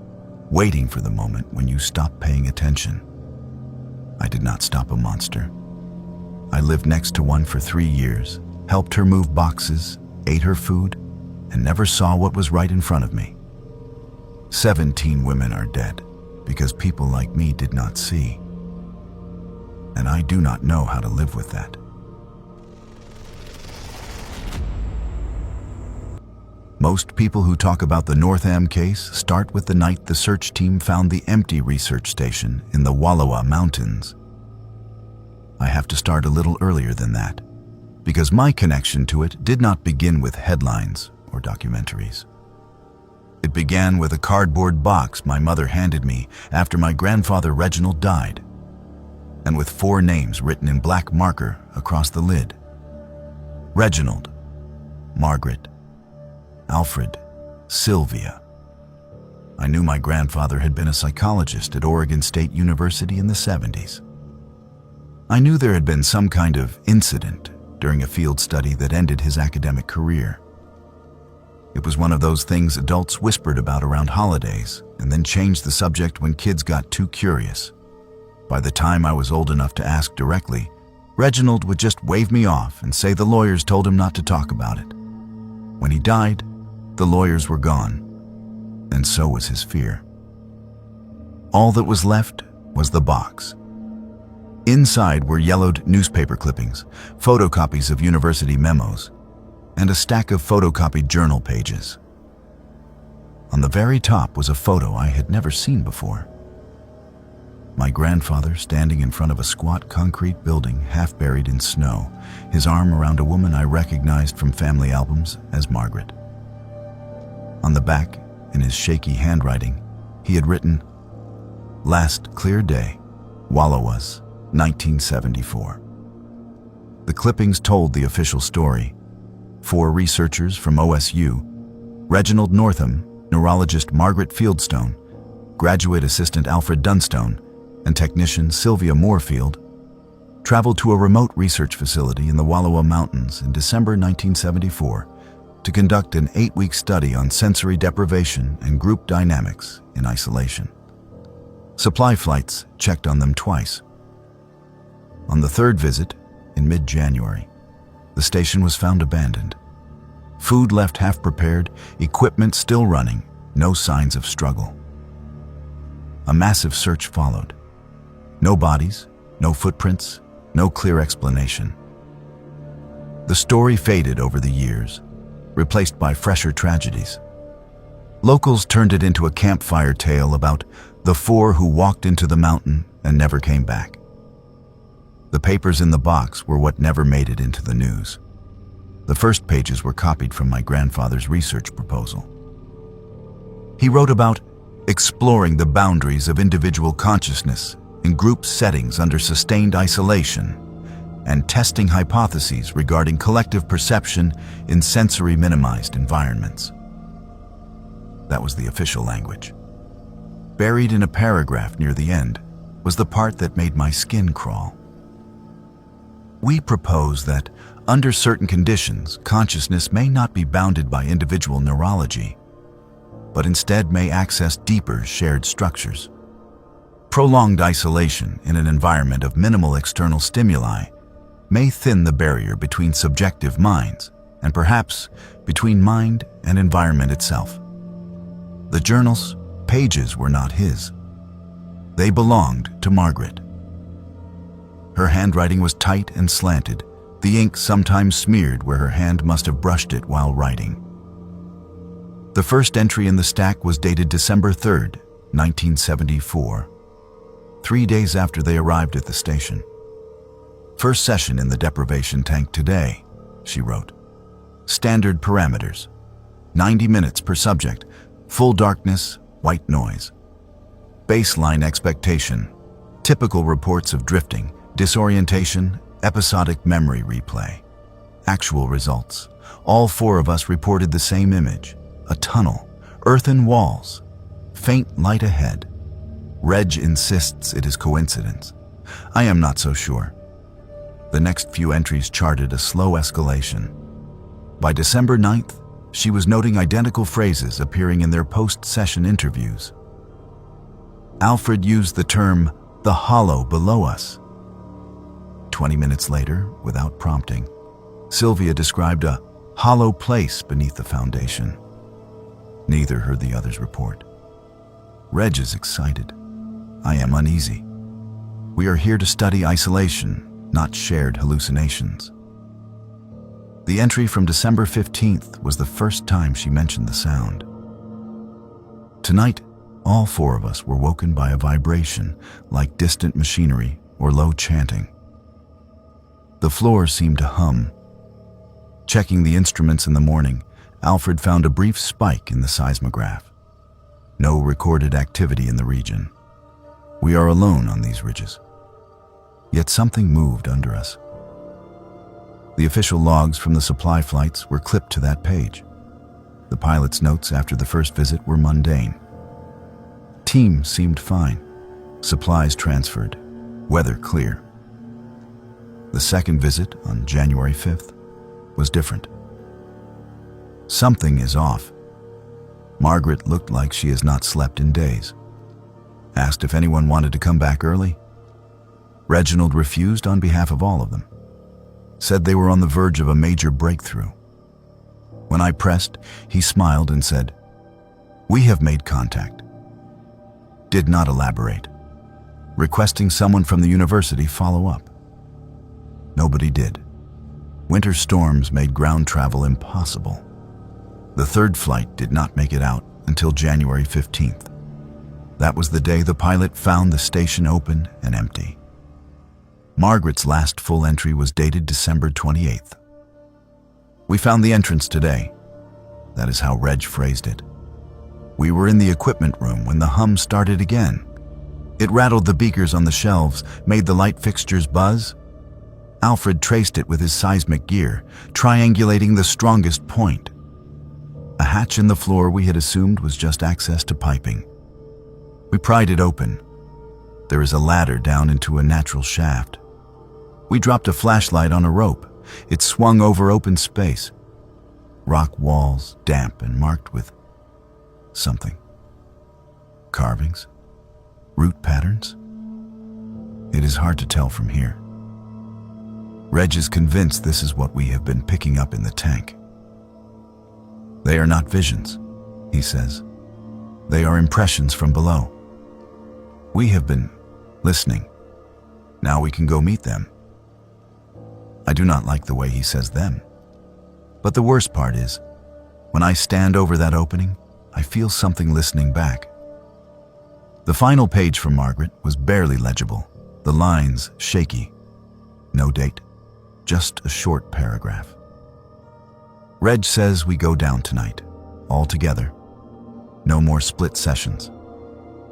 waiting for the moment when you stop paying attention. I did not stop a monster. I lived next to one for 3 years, helped her move boxes, ate her food, and never saw what was right in front of me. 17 women are dead because people like me did not see. And I do not know how to live with that. Most people who talk about the Northam case start with the night the search team found the empty research station in the Wallowa Mountains. I have to start a little earlier than that, because my connection to it did not begin with headlines or documentaries. It began with a cardboard box my mother handed me after my grandfather Reginald died, and with 4 names written in black marker across the lid. Reginald, Margaret, Alfred, Sylvia. I knew my grandfather had been a psychologist at Oregon State University in the 70s. I knew there had been some kind of incident during a field study that ended his academic career. It was one of those things adults whispered about around holidays and then changed the subject when kids got too curious. By the time I was old enough to ask directly, Reginald would just wave me off and say the lawyers told him not to talk about it. When he died, the lawyers were gone, and so was his fear. All that was left was the box. Inside were yellowed newspaper clippings, photocopies of university memos, and a stack of photocopied journal pages. On the very top was a photo I had never seen before. My grandfather standing in front of a squat concrete building half buried in snow, his arm around a woman I recognized from family albums as Margaret. On the back, in his shaky handwriting, he had written, "Last clear day, Wallowas, 1974. The clippings told the official story. 4 researchers from OSU, Reginald Northam, neurologist Margaret Fieldstone, graduate assistant Alfred Dunstone, and technician Sylvia Moorfield, traveled to a remote research facility in the Wallowa Mountains in December 1974 to conduct an 8-week study on sensory deprivation and group dynamics in isolation. Supply flights checked on them twice. On the 3rd visit, in mid-January, the station was found abandoned. Food left half-prepared, equipment still running, no signs of struggle. A massive search followed. No bodies, no footprints, no clear explanation. The story faded over the years, replaced by fresher tragedies. Locals turned it into a campfire tale about the 4 who walked into the mountain and never came back. The papers in the box were what never made it into the news. The first pages were copied from my grandfather's research proposal. He wrote about exploring the boundaries of individual consciousness in group settings under sustained isolation and testing hypotheses regarding collective perception in sensory-minimized environments. That was the official language. Buried in a paragraph near the end was the part that made my skin crawl. We propose that, under certain conditions, consciousness may not be bounded by individual neurology, but instead may access deeper shared structures. Prolonged isolation in an environment of minimal external stimuli may thin the barrier between subjective minds, and perhaps between mind and environment itself. The journal's pages were not his. They belonged to Margaret. Her handwriting was tight and slanted, the ink sometimes smeared where her hand must have brushed it while writing. The first entry in the stack was dated December 3rd, 1974, 3 days after they arrived at the station. "First session in the deprivation tank today," she wrote. "Standard parameters. 90 minutes per subject. Full darkness, white noise. Baseline expectation. Typical reports of drifting, disorientation, episodic memory replay. Actual results. All 4 of us reported the same image. A tunnel, earthen walls, faint light ahead. Reg insists it is coincidence. I am not so sure." The next few entries charted a slow escalation. By December 9th, she was noting identical phrases appearing in their post-session interviews. Alfred used the term, "the hollow below us." 20 minutes later, without prompting, Sylvia described a hollow place beneath the foundation. Neither heard the others report. Reg is excited. I am uneasy. We are here to study isolation, not shared hallucinations. The entry from December 15th was the first time she mentioned the sound. Tonight, all 4 of us were woken by a vibration, like distant machinery or low chanting. The floor seemed to hum. Checking the instruments in the morning, Alfred found a brief spike in the seismograph. No recorded activity in the region. We are alone on these ridges. Yet something moved under us. The official logs from the supply flights were clipped to that page. The pilot's notes after the first visit were mundane. Team seemed fine. Supplies transferred. Weather clear. The second visit, on January 5th, was different. Something is off. Margaret looked like she has not slept in days. Asked if anyone wanted to come back early. Reginald refused on behalf of all of them. Said they were on the verge of a major breakthrough. When I pressed, he smiled and said, "We have made contact." Did not elaborate. requesting someone from the university follow up. Nobody did. Winter storms made ground travel impossible. The third flight did not make it out until January 15th. That was the day the pilot found the station open and empty. Margaret's last full entry was dated December 28th. We found the entrance today. That is how Reg phrased it. We were in the equipment room when the hum started again. It rattled the beakers on the shelves, made the light fixtures buzz. Alfred traced it with his seismic gear, triangulating the strongest point. A hatch in the floor we had assumed was just access to piping. We pried it open. There is a ladder down into a natural shaft. We dropped a flashlight on a rope. It swung over open space. Rock walls, damp and marked with something. Carvings? Root patterns? It is hard to tell from here. Reg is convinced this is what we have been picking up in the tank. They are not visions, he says. They are impressions from below. We have been listening. Now we can go meet them. I do not like the way he says them. But the worst part is, when I stand over that opening, I feel something listening back. The final page from Margaret was barely legible, the lines shaky. No date, just a short paragraph. Reg says we go down tonight, all together. No more split sessions.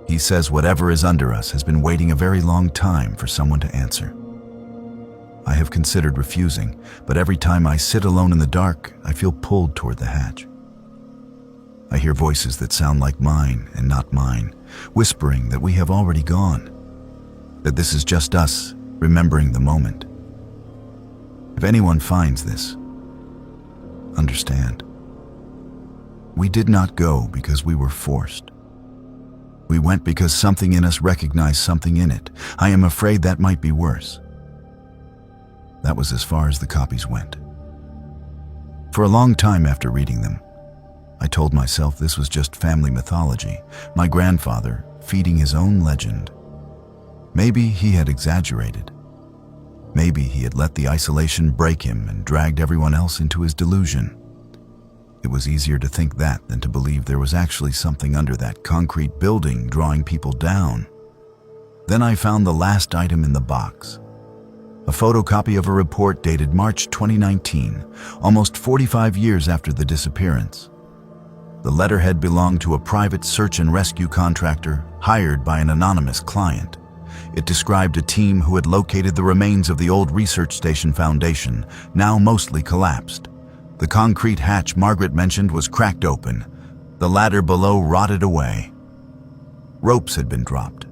He says whatever is under us has been waiting a very long time for someone to answer. I have considered refusing, but every time I sit alone in the dark, I feel pulled toward the hatch. I hear voices that sound like mine and not mine, whispering that we have already gone, that this is just us remembering the moment. If anyone finds this, understand. We did not go because we were forced. We went because something in us recognized something in it. I am afraid that might be worse. That was as far as the copies went. For a long time after reading them, I told myself this was just family mythology, my grandfather feeding his own legend. Maybe he had exaggerated. Maybe he had let the isolation break him and dragged everyone else into his delusion. It was easier to think that than to believe there was actually something under that concrete building drawing people down. Then I found the last item in the box. A photocopy of a report dated March 2019, almost 45 years after the disappearance. The letterhead belonged to a private search and rescue contractor hired by an anonymous client. It described a team who had located the remains of the old research station foundation, now mostly collapsed. The concrete hatch Margaret mentioned was cracked open. The ladder below rotted away. Ropes had been dropped,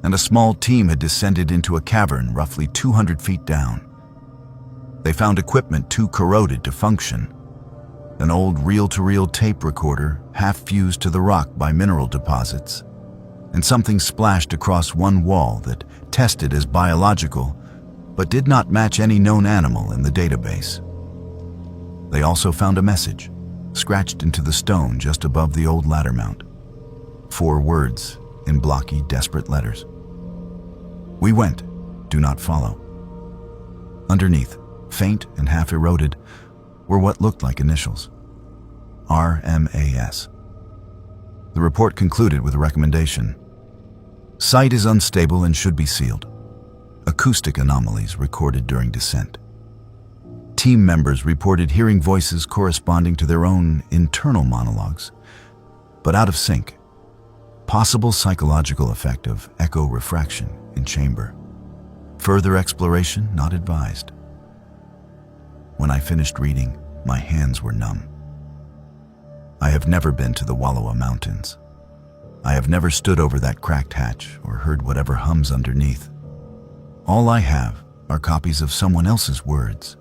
and a small team had descended into a cavern roughly 200 feet down. They found equipment too corroded to function. An old reel-to-reel tape recorder half fused to the rock by mineral deposits, and something splashed across one wall that tested as biological but did not match any known animal in the database. They also found a message, scratched into the stone just above the old ladder mount. 4 words in blocky, desperate letters. We went, do not follow. Underneath, faint and half eroded, were what looked like initials. RMAS. The report concluded with a recommendation. Site is unstable and should be sealed. Acoustic anomalies recorded during descent. Team members reported hearing voices corresponding to their own internal monologues, but out of sync. Possible psychological effect of echo refraction in chamber. Further exploration not advised. When I finished reading, my hands were numb. I have never been to the Wallowa Mountains. I have never stood over that cracked hatch or heard whatever hums underneath. All I have are copies of someone else's words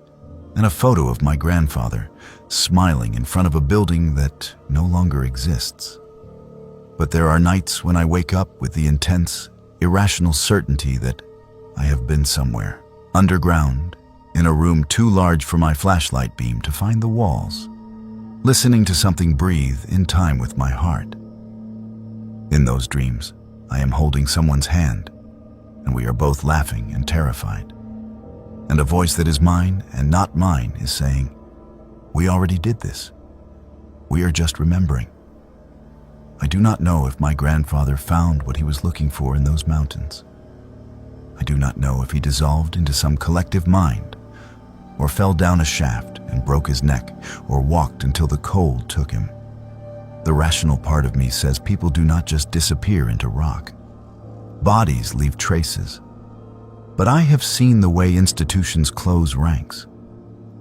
and a photo of my grandfather smiling in front of a building that no longer exists. But there are nights when I wake up with the intense, irrational certainty that I have been somewhere, underground, in a room too large for my flashlight beam to find the walls, listening to something breathe in time with my heart. In those dreams, I am holding someone's hand, and we are both laughing and terrified. And a voice that is mine and not mine is saying, "We already did this. We are just remembering." I do not know if my grandfather found what he was looking for in those mountains. I do not know if he dissolved into some collective mind, or fell down a shaft and broke his neck, or walked until the cold took him. The rational part of me says people do not just disappear into rock. Bodies leave traces. But I have seen the way institutions close ranks,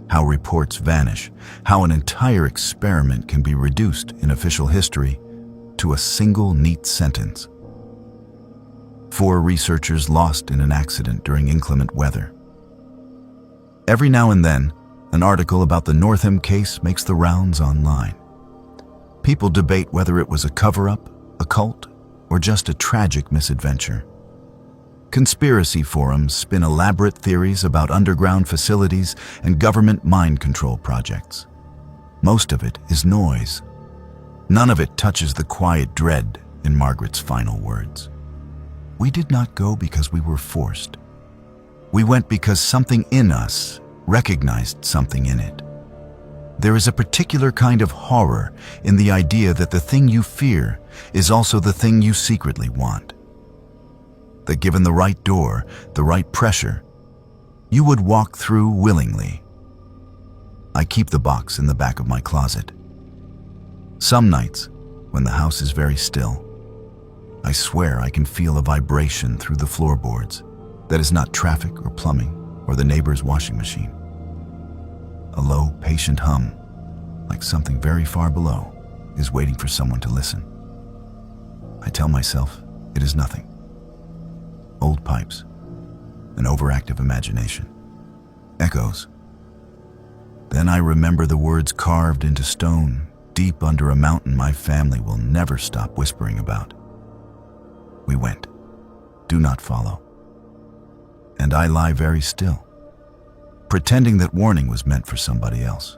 how reports vanish, how an entire experiment can be reduced in official history to a single neat sentence. 4 researchers lost in an accident during inclement weather. Every now and then, an article about the Northam case makes the rounds online. People debate whether it was a cover-up, a cult, or just a tragic misadventure. Conspiracy forums spin elaborate theories about underground facilities and government mind control projects. Most of it is noise. None of it touches the quiet dread in Margaret's final words. We did not go because we were forced. We went because something in us recognized something in it. There is a particular kind of horror in the idea that the thing you fear is also the thing you secretly want. That given the right door, the right pressure, you would walk through willingly. I keep the box in the back of my closet. Some nights, when the house is very still, I swear I can feel a vibration through the floorboards that is not traffic or plumbing or the neighbor's washing machine. A low, patient hum, like something very far below, is waiting for someone to listen. I tell myself it is nothing. Old pipes, an overactive imagination, echoes. Then I remember the words carved into stone deep under a mountain my family will never stop whispering about. We went. Do not follow. And I lie very still, pretending that warning was meant for somebody else.